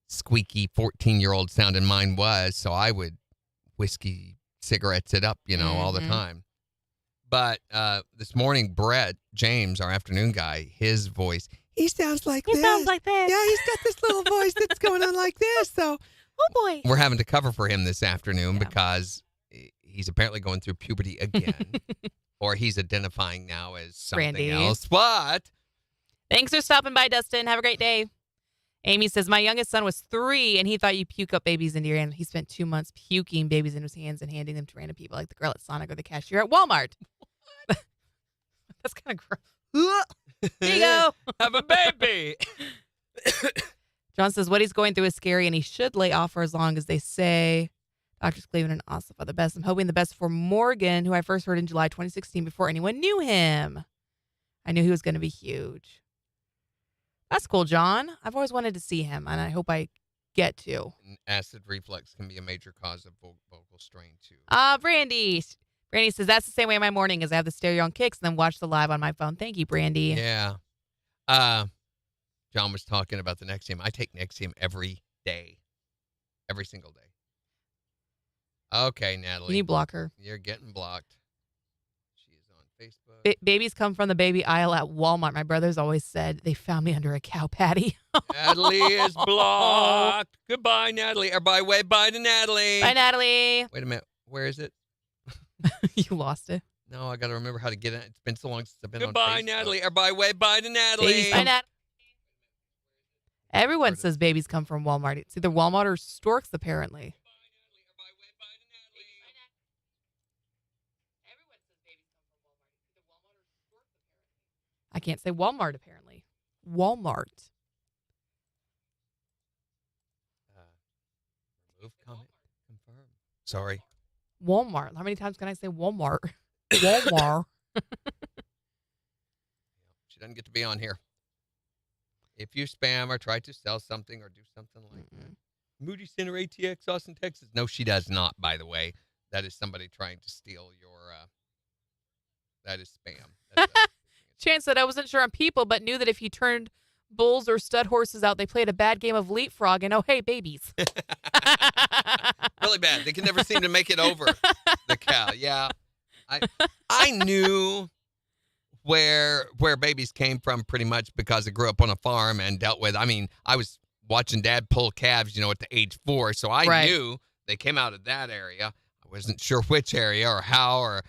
squeaky 14-year-old sounding mine was, so I would whiskey cigarettes it up, all the time. But this morning, Brett James, our afternoon guy, his voice, he sounds like this. He sounds like this. Yeah, he's got this little voice that's going on like this. So, oh boy, we're having to cover for him this afternoon because he's apparently going through puberty again, or he's identifying now as something Randy. else. What? Thanks for stopping by, Dustin. Have a great day. Amy says, my youngest son was 3, and he thought you puke up babies into your hand. He spent 2 months puking babies into his hands and handing them to random people, like the girl at Sonic or the cashier at Walmart. That's kind of gross. Here you go. Have a baby. John says what he's going through is scary and he should lay off for as long as they say. Doctors Cleveland and Ossoff are the best. I'm hoping the best for Morgan, who I first heard in July 2016 before anyone knew him. I knew he was going to be huge. That's cool, John. I've always wanted to see him, and I hope I get to. And acid reflux can be a major cause of vocal strain, too. Brandy. Brandy says, that's the same way my morning is. I have the stereo on KIX and then watch the live on my phone. Thank you, Brandy. Yeah. John was talking about the Nexium. I take Nexium every day. Every single day. Okay, Natalie. Can you block her? You're getting blocked. She is on Facebook. Babies come from the baby aisle at Walmart. My brother's always said they found me under a cow patty. Natalie is blocked. Goodbye, Natalie. Everybody wave bye to Natalie. Bye, Natalie. Wait a minute. Where is it? You lost it. No, I got to remember how to get it. It's been so long since I've been on Goodbye, Facebook. Natalie. Everybody wave bye to Natalie. Bye, Natalie. Everyone says babies come from Walmart. It's either Walmart or Storks, apparently. I can't say Walmart, apparently. Walmart. Remove comment. Confirm. Sorry. Walmart. How many times can I say Walmart? Walmart. She doesn't get to be on here. If you spam or try to sell something or do something like that. Moody Center ATX, Austin, Texas. No, she does not, by the way. That is somebody trying to steal your, that is spam. That's Chance said I wasn't sure on people, but knew that if he turned bulls or stud horses out, they played a bad game of leapfrog and, oh, hey, babies. really bad. They can never seem to make it over the cow. Yeah. I knew where babies came from pretty much because I grew up on a farm and dealt with, I was watching Dad pull calves, at the age 4. So I knew they came out of that area. I wasn't sure which area or how, or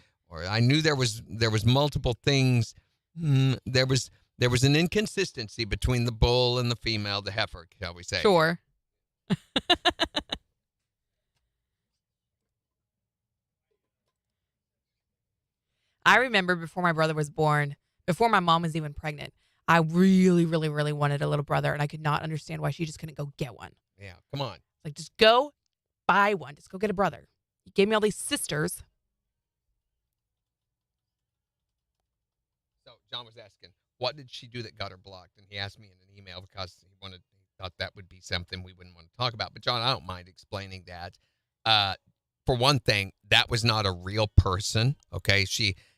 I knew there was multiple things. There was an inconsistency between the bull and the female, the heifer, shall we say. Sure. I remember before my brother was born, before my mom was even pregnant, I really, really, really wanted a little brother, and I could not understand why she just couldn't go get one. Yeah, come on. Like, just go buy one. Just go get a brother. You gave me all these sisters. So John was asking, what did she do that got her blocked? And he asked me in an email because he thought that would be something we wouldn't want to talk about. But John, I don't mind explaining that. For one thing, that was not a real person. Okay,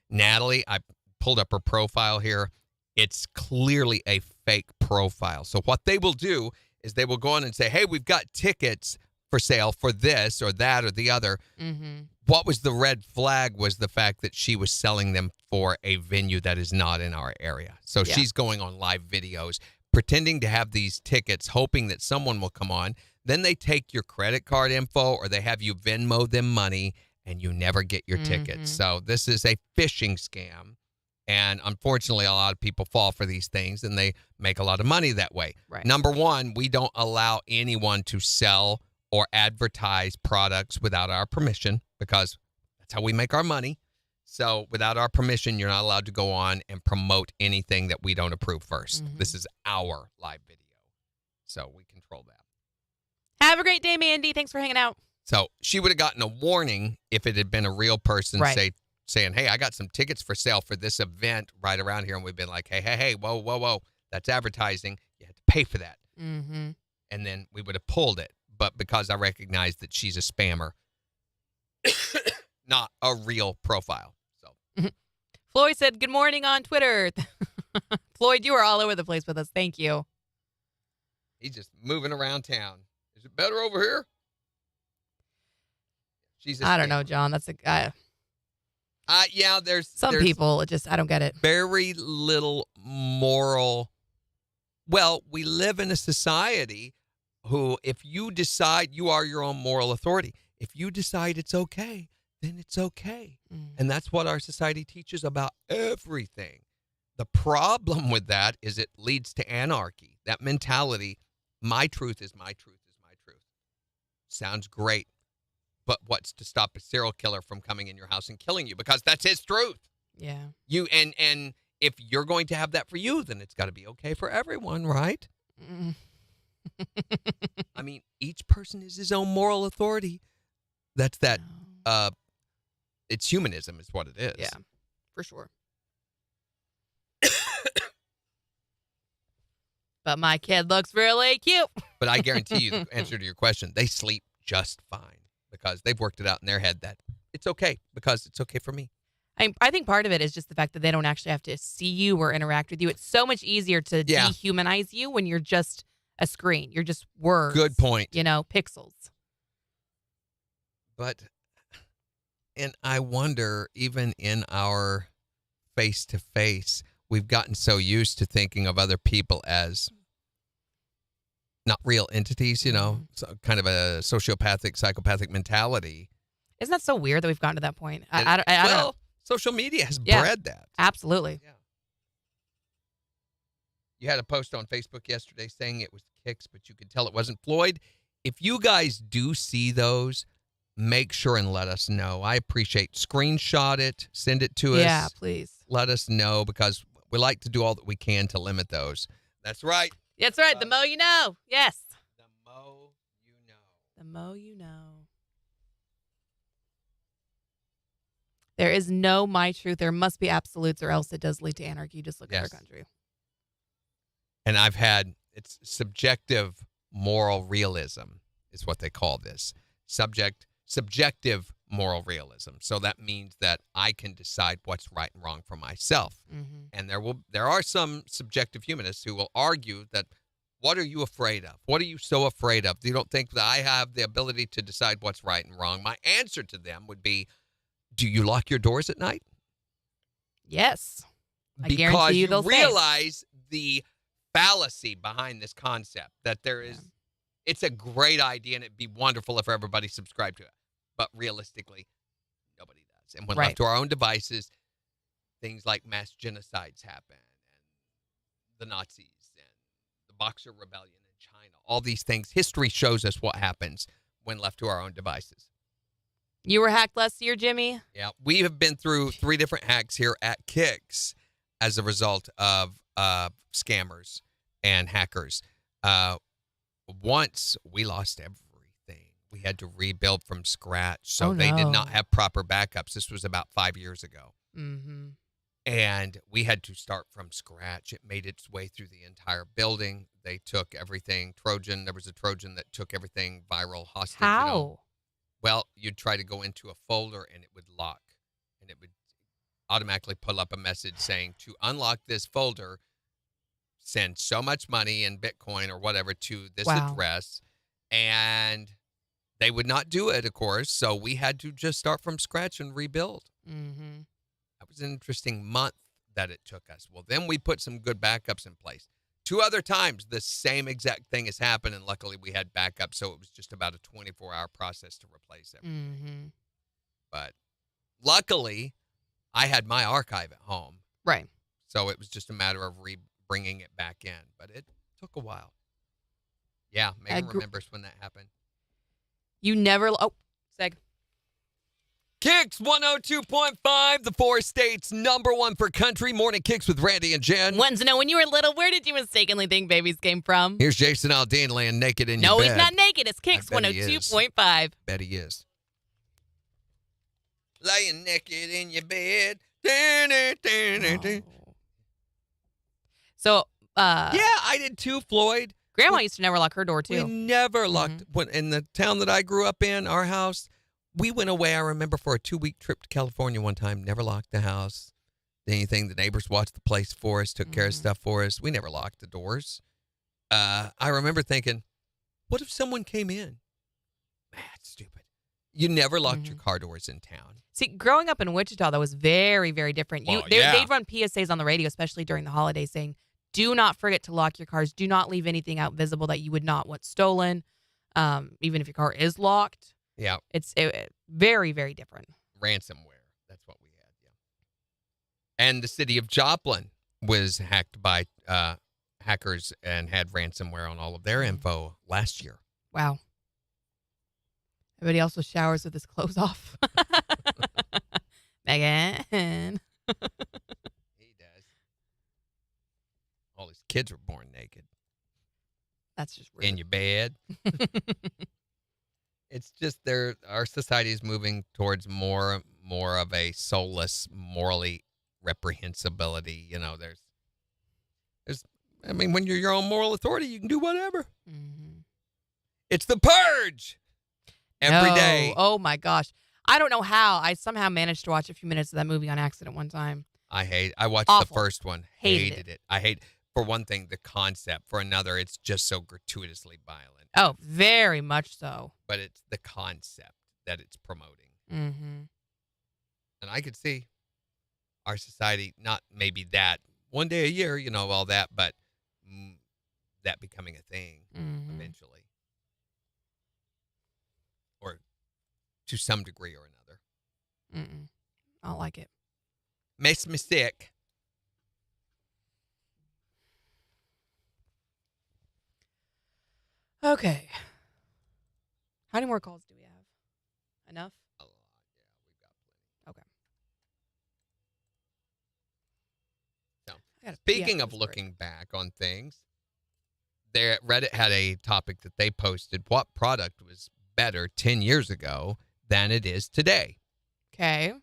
Natalie, I pulled up her profile here. It's clearly a fake profile. So what they will do is they will go on and say, hey, we've got tickets for sale for this or that or the other. Mm-hmm. What was the red flag was the fact that she was selling them for a venue that is not in our area. So she's going on live videos, pretending to have these tickets, hoping that someone will come on. Then they take your credit card info or they have you Venmo them money and you never get your tickets. So this is a phishing scam. And unfortunately, a lot of people fall for these things and they make a lot of money that way. Right. Number one, we don't allow anyone to sell or advertise products without our permission because that's how we make our money. So without our permission, you're not allowed to go on and promote anything that we don't approve first. This is our live video. So we control that. Have a great day, Mandy. Thanks for hanging out. So she would have gotten a warning if it had been a real person saying, hey, I got some tickets for sale for this event right around here. And we've been like, hey, whoa. That's advertising. You have to pay for that. Mm-hmm. And then we would have pulled it. But because I recognized that she's a spammer, not a real profile. So Floyd said, good morning on Twitter. Floyd, you are all over the place with us. Thank you. He's just moving around town. Is it better over here? I don't know, John. That's a guy. Yeah, there's people. I don't get it. Very little moral. Well, we live in a society who, if you decide you are your own moral authority, if you decide it's okay, then it's okay. And that's what our society teaches about everything. The problem with that is it leads to anarchy. That mentality, my truth is my truth is my truth. Sounds great. But what's to stop a serial killer from coming in your house and killing you? Because that's his truth. Yeah. You and if you're going to have that for you, then it's got to be okay for everyone, right? I mean, each person is his own moral authority. That's that. It's humanism, is what it is. Yeah, for sure. But my kid looks really cute. But I guarantee you, the answer to your question, they sleep just fine because they've worked it out in their head that it's okay because it's okay for me. I think part of it is just the fact that they don't actually have to see you or interact with you. It's so much easier to dehumanize you when you're just a screen. You're just words. Good point. Pixels. But, and I wonder, even in our face-to-face, we've gotten so used to thinking of other people as not real entities, so kind of a sociopathic, psychopathic mentality. Isn't that so weird that we've gotten to that point? I don't know. Social media has bred that. Absolutely. Yeah. You had a post on Facebook yesterday saying it was KIX, but you could tell it wasn't Floyd. If you guys do see those, make sure and let us know. I appreciate. Screenshot it, send it to us. Yeah, please. Let us know because we like to do all that we can to limit those. That's right. That's right. The mo you know. Yes. The mo you know. The mo you know. There is no my truth. There must be absolutes or else it does lead to anarchy. Just look at our country. And it's subjective moral realism is what they call this. Subjective moral realism. So that means that I can decide what's right and wrong for myself. Mm-hmm. And there are some subjective humanists who will argue that, what are you afraid of? What are you so afraid of? You don't think that I have the ability to decide what's right and wrong? My answer to them would be, do you lock your doors at night? Yes. I because guarantee you they'll realize the fallacy behind this concept that there is, it's a great idea and it'd be wonderful if everybody subscribed to it. But realistically, nobody does. And when left to our own devices, things like mass genocides happen and the Nazis and the Boxer Rebellion in China, all these things. History shows us what happens when left to our own devices. You were hacked last year, Jimmy? Yeah, we have been through 3 different hacks here at KIX as a result of scammers and hackers. Once we lost everything. We had to rebuild from scratch. So they did not have proper backups. This was about 5 years ago. Mm-hmm. And we had to start from scratch. It made its way through the entire building. They took everything Trojan. There was a Trojan that took everything viral hostage. How? Well, you'd try to go into a folder and it would lock. And it would automatically pull up a message saying, to unlock this folder, send so much money in Bitcoin or whatever to this address. And they would not do it, of course. So we had to just start from scratch and rebuild. Mm-hmm. That was an interesting month that it took us. Well, then we put some good backups in place. 2 other times, the same exact thing has happened, and luckily we had backup, so it was just about a 24-hour process to replace everything. Mm-hmm. But luckily, I had my archive at home. Right. So it was just a matter of bringing it back in. But it took a while. Yeah, Megan remembers when that happened. You never... Oh, Seg. KIX 102.5, the 4 states #1 for country. Morning KIX with Randy and Jen. Want to know, when you were little, where did you mistakenly think babies came from? Here's Jason Aldean laying naked in your No, bed. he's not naked. It's KIX 102.5. Bet he is. Laying naked in your bed. So, yeah, I did too, Floyd. Grandma used to never lock her door, too. We never locked. When in the town that I grew up in, our house, we went away, I remember, for a 2-week trip to California one time. Never locked the house. Anything, the neighbors watched the place for us, took care of stuff for us. We never locked the doors. I remember thinking, what if someone came in? That's stupid. You never locked your car doors in town. See, growing up in Wichita, that was very, very different. Well, They'd run PSAs on the radio, especially during the holidays, saying, do not forget to lock your cars. Do not leave anything out visible that you would not want stolen, even if your car is locked. Yeah. It's very, very different. Ransomware. That's what we had, yeah. And the city of Joplin was hacked by hackers and had ransomware on all of their info last year. Wow. Everybody also showers with his clothes off. Megan. He does. All his kids were born naked. That's just rude. in your bed. It's just our society is moving towards more of a soulless, morally reprehensibility. You know, there's I mean, when you're your own moral authority, you can do whatever. Mm-hmm. It's the purge every day. Oh my gosh. I don't know how. I somehow managed to watch a few minutes of that movie on accident one time. I watched Awful. the first one. Hated it. I hate, for one thing, the concept. For another, it's just so gratuitously violent. Oh, very much so. But it's the concept that it's promoting. Mm-hmm. And I could see our society, not maybe that one day a year, you know, all that, but that becoming a thing eventually. Or to some degree or another. I don't like it. Makes me sick. Okay. How many more calls do we have? Enough? A lot, yeah. We've got plenty. Okay. So, speaking of looking back on things, Reddit had a topic that they posted. What product was better 10 years ago than it is today? Okay.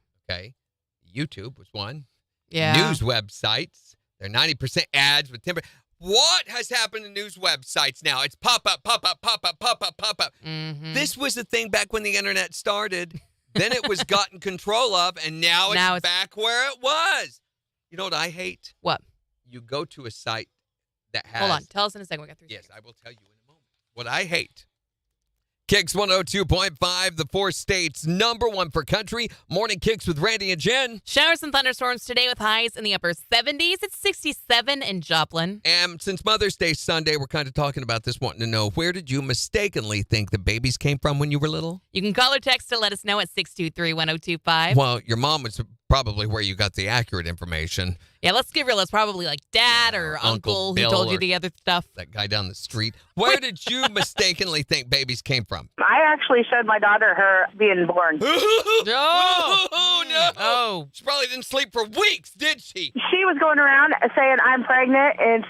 YouTube was one. Yeah. News websites. They're 90% ads with 10%. What has happened to news websites now? It's pop up, pop up, pop up, pop up, pop up. Mm-hmm. This was the thing back when the internet started. Then it was gotten control of, and now it's back where it was. You know what I hate? What? You go to a site that has... Hold on. Tell us in a second. We got 3 Yes, seconds. I will tell you in a moment. What I hate. KIX 102.5, the 4 states, #1 for country. Morning Kicks with Randy and Jen. Showers and thunderstorms today with highs in the upper 70s. It's 67 in Joplin. And since Mother's Day Sunday, we're kind of talking about this, wanting to know, where did you mistakenly think the babies came from when you were little? You can call or text to let us know at 623-1025. Well, your mom was probably where you got the accurate information. Yeah, let's get real. It's probably like dad or uncle who Bill told you or the other stuff. That guy down the street. Where did you mistakenly think babies came from? I actually showed my daughter her being born. Oh, no. Oh. She probably didn't sleep for weeks, did she? She was going around saying, I'm pregnant and,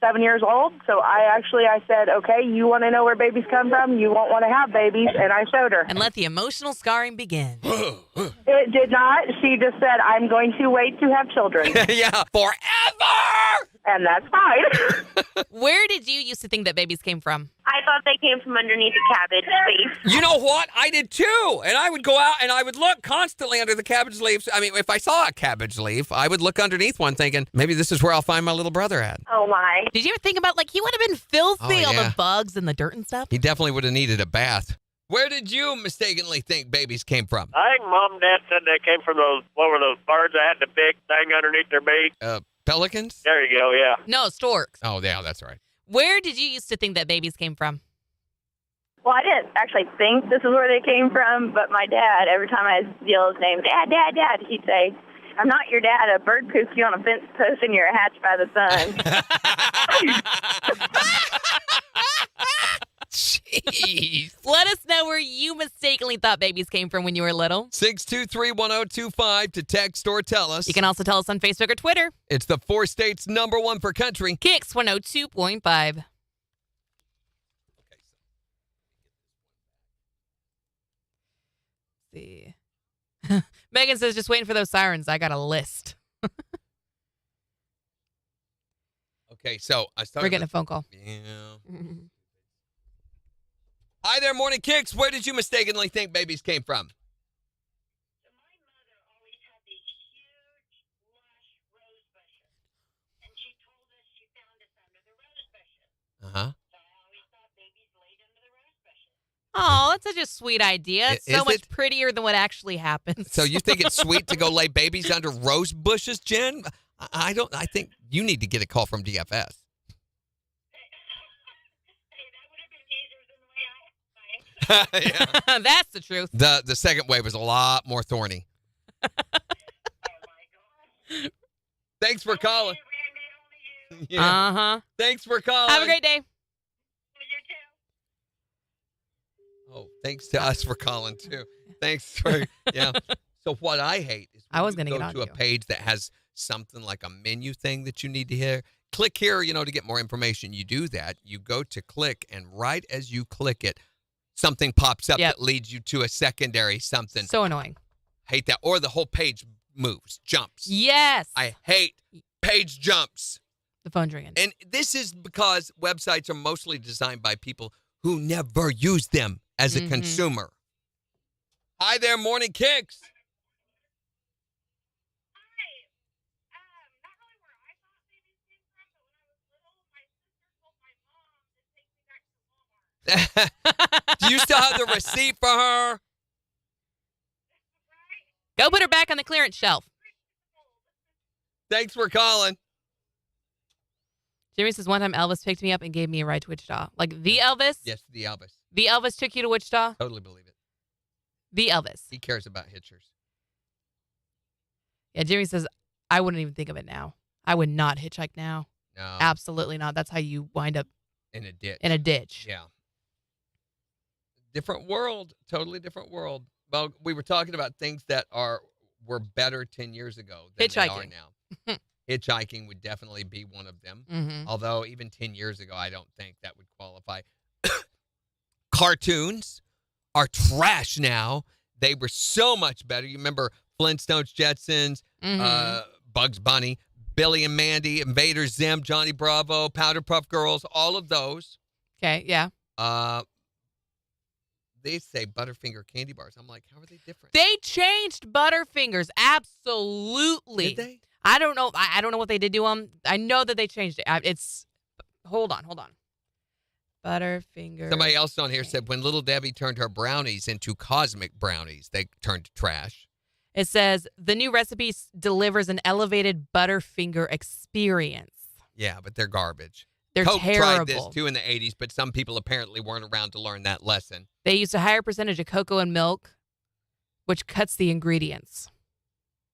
7 years old. So I said, okay, you want to know where babies come from? You won't want to have babies. And I showed her. And let the emotional scarring begin. It did not. She just said, I'm going to wait to have children. Yeah, forever! And that's fine. Where did you used to think that babies came from? I thought they came from underneath a cabbage leaf. You know what? I did too. And I would go out and I would look constantly under the cabbage leaves. I mean, if I saw a cabbage leaf, I would look underneath one thinking, maybe this is where I'll find my little brother at. Oh, my. Did you ever think about, he would have been filthy, all yeah. the bugs and the dirt and stuff? He definitely would have needed a bath. Where did you mistakenly think babies came from? I think Mom and Dad said they came from what were those birds that had the big thing underneath their beak? Pelicans? There you go, yeah. No, storks. Oh, yeah, that's right. Where did you used to think that babies came from? Well, I didn't actually think this is where they came from, but my dad, every time I yell his name, Dad, Dad, Dad, he'd say, I'm not your dad. A bird poops you on a fence post and you're hatched by the sun. Jeez. Let us know where you mistakenly thought babies came from when you were little. 623-1025 to text or tell us. You can also tell us on Facebook or Twitter. It's the 4 states #1 for country. KIX 102.5. See. Megan says, just waiting for those sirens. I got a list. Okay, so I started. We're getting a phone call. Yeah. Hi there, Morning Kicks. Where did you mistakenly think babies came from? So my mother always had these huge, lush rose bushes, and she told us she found us under the rose bushes. Uh-huh. So I always thought babies laid under the rose bushes. Oh, that's such a sweet idea. It's so Is much it? prettier than what actually happens. So you think it's sweet to go lay babies under rose bushes, Jen? I don't. I think you need to get a call from DFS. Yeah. That's the truth. The second wave was a lot more thorny. Thanks for calling. Yeah. Uh-huh. Thanks for calling. Have a great day. Oh, thanks to us for calling too. Thanks for So what I hate is when I was you gonna go get on to a you. page that has something like a menu thing that you need to hear. click here, to get more information. You do that. You go to click, and right as you click it, something pops up that leads you to a secondary something. So annoying. Hate that. Or the whole page moves, jumps. Yes. I hate page jumps. The phone's ringing. And this is because websites are mostly designed by people who never use them as a consumer. Hi there, Morning Kicks. Do you still have the receipt for her? Go put her back on the clearance shelf. Thanks for calling. Jimmy says one time Elvis picked me up and gave me a ride to Wichita. Like the Elvis? Yes, the Elvis. The Elvis took you to Wichita? Totally believe it. The Elvis. He cares about hitchers. Yeah, Jimmy says, I wouldn't even think of it now. I would not hitchhike now. No. Absolutely not. That's how you wind up in a ditch. In a ditch. Yeah. Different world. Totally different world. Well, we were talking about things that were better 10 years ago than they are now. Hitchhiking would definitely be one of them. Mm-hmm. Although even 10 years ago, I don't think that would qualify. Cartoons are trash now. They were so much better. You remember Flintstones, Jetsons, Bugs Bunny, Billy and Mandy, Invader Zim, Johnny Bravo, Powder Puff Girls, all of those. Okay, yeah. They say Butterfinger candy bars. I'm like, how are they different? They changed Butterfingers. Absolutely. Did they? I don't know. I don't know what they did to them. I know that they changed it. Hold on. Butterfinger. Somebody else on here said when Little Debbie turned her brownies into cosmic brownies, they turned to trash. It says the new recipe delivers an elevated Butterfinger experience. Yeah, but they're garbage. They're Coke terrible. tried this too in the 80s, but some people apparently weren't around to learn that lesson. They used a higher percentage of cocoa and milk, which cuts the ingredients.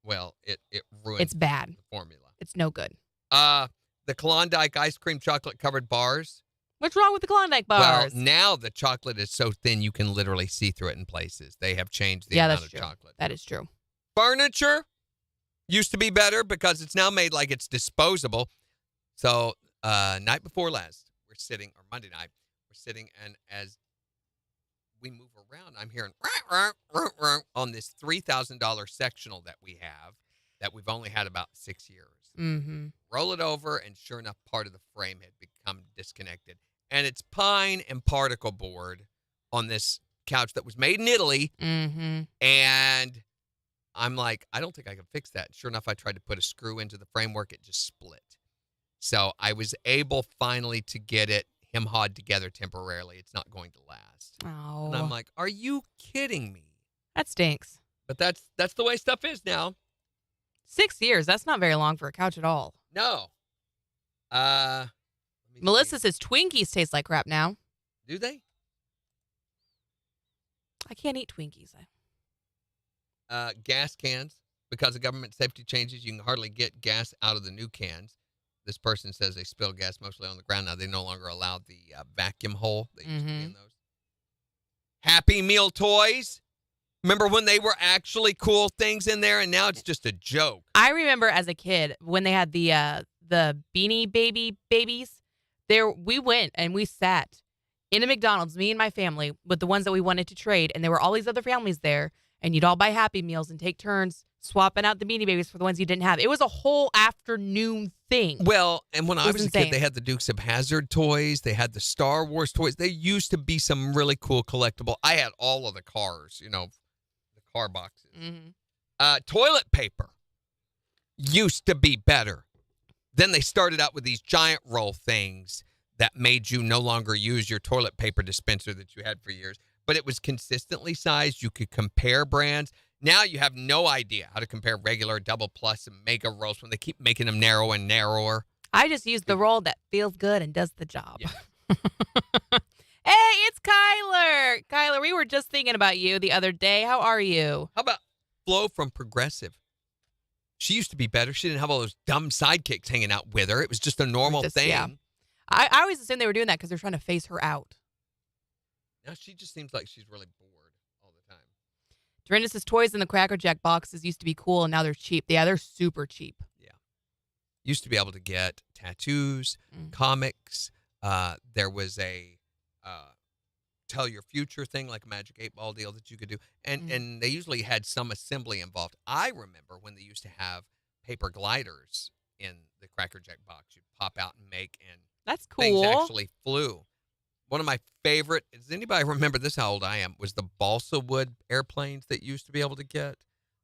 Well, it ruins It's bad. the formula. It's no good. The Klondike ice cream chocolate covered bars. What's wrong with the Klondike bars? Well, now the chocolate is so thin you can literally see through it in places. They have changed the amount of chocolate. That is true. Furniture used to be better because it's now made like it's disposable. So night before last, Monday night, we're sitting, and as we move around, I'm hearing on this $3,000 sectional that we have that we've only had about 6 years. Mm-hmm. Roll it over, and sure enough, part of the frame had become disconnected. And it's pine and particle board on this couch that was made in Italy. Mm-hmm. And I'm like, I don't think I can fix that. Sure enough, I tried to put a screw into the framework. It just split. So I was able finally to get it hem-hawed together temporarily. It's not going to last. Oh. And I'm like, are you kidding me? That stinks. But that's the way stuff is now. 6 years. That's not very long for a couch at all. No. Melissa says Twinkies taste like crap now. Do they? I can't eat Twinkies. Gas cans. Because of government safety changes, you can hardly get gas out of the new cans. This person says they spill gas mostly on the ground. Now they no longer allow the vacuum hole that used to be in those. Happy Meal toys. Remember when they were actually cool things in there, and now it's just a joke. I remember as a kid when they had the Beanie babies. We went and we sat in a McDonald's, me and my family, with the ones that we wanted to trade, and there were all these other families there, and you'd all buy Happy Meals and take turns swapping out the Beanie Babies for the ones you didn't have. It was a whole afternoon thing. Well, and when I was insane. a kid, they had the Dukes of Hazzard toys. They had the Star Wars toys. There used to be some really cool collectible. I had all of the cars, the car boxes. Mm-hmm. Toilet paper used to be better. Then they started out with these giant roll things that made you no longer use your toilet paper dispenser that you had for years. But it was consistently sized. You could compare brands. Now you have no idea how to compare regular, double plus, and mega rolls when they keep making them narrower and narrower. I just use the roll that feels good and does the job. Yeah. Hey, it's Kyler. Kyler, we were just thinking about you the other day. How are you? How about Flo from Progressive? She used to be better. She didn't have all those dumb sidekicks hanging out with her. It was just a normal thing. Yeah. I always assumed they were doing that because they're trying to phase her out. Now she just seems like she's really bored all the time. Dorinda says toys in the Cracker Jack boxes used to be cool, and now they're cheap. Yeah, they're super cheap. Yeah. used to be able to get tattoos, comics. There was a tell your future thing, like a Magic 8-Ball deal that you could do. And they usually had some assembly involved. I remember when they used to have paper gliders in the Cracker Jack box. You'd pop out and make, and that's things cool. actually flew. One of my favorite, does anybody remember this, how old I am, was the balsa wood airplanes that you used to be able to get.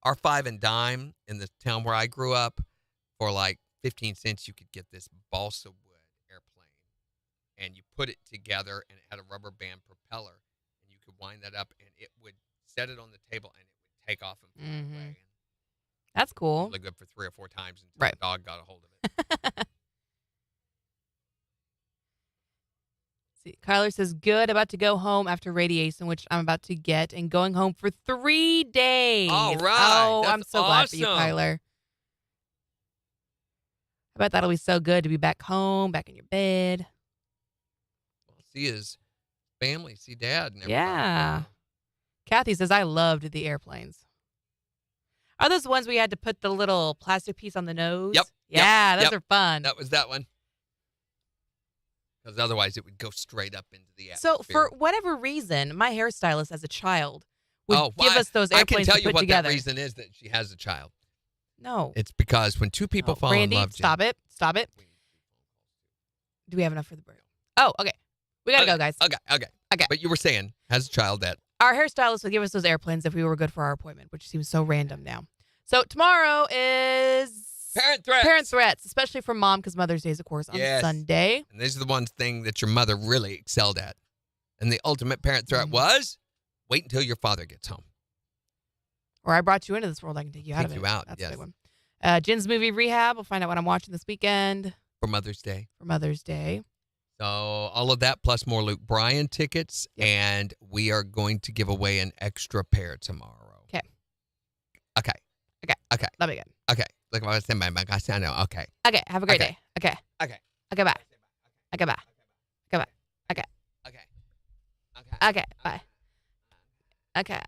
R5 and dime in the town where I grew up, for like 15 cents, you could get this balsa wood airplane. And you put it together, and it had a rubber band propeller. And you could wind that up, and it would set it on the table, and it would take off and fly away. That's cool. Really good for 3 or 4 times until the dog got a hold of it. See, Kyler says, good, about to go home after radiation, which I'm about to get, and going home for 3 days. All right. Oh, That's I'm so glad for you, awesome. Kyler. I bet that'll be so good to be back home, back in your bed. See his family, see Dad. And everybody. Yeah. Kathy says, I loved the airplanes. Are those the ones where you had to put the little plastic piece on the nose? Yep. Yeah, Yep. those are fun. That was that one. Because otherwise it would go straight up into the So atmosphere. for whatever reason, my hairstylist as a child would give why? us those I airplanes can tell to you put what together. that reason is, that she has a child. No. It's because when two people fall Randy, in love, Jen, stop it. Stop it. Do we have enough for the break? Oh, okay. We got to go, guys. Okay. But you were saying, has a child that. Our hairstylist would give us those airplanes if we were good for our appointment, which seems so random now. So tomorrow is Parent threats. Parent threats, especially from Mom, because Mother's Day is, of course, on Sunday. And these are the one thing that your mother really excelled at. And the ultimate parent threat was, wait until your father gets home. Or I brought you into this world, I can take you out of it. Take you out, That's yes. a big one. Jen's movie Rehab. We'll find out what I'm watching this weekend For Mother's Day. So all of that plus more Luke Bryan tickets. Yep. And we are going to give away an extra pair tomorrow. Okay. Okay. That'll be good. Okay. Look what I was saying, my I know. Okay. Okay. Have a great day. Okay. Okay. Okay, bye. Okay, bye. Okay, bye. Okay. Okay. Okay, bye. Okay.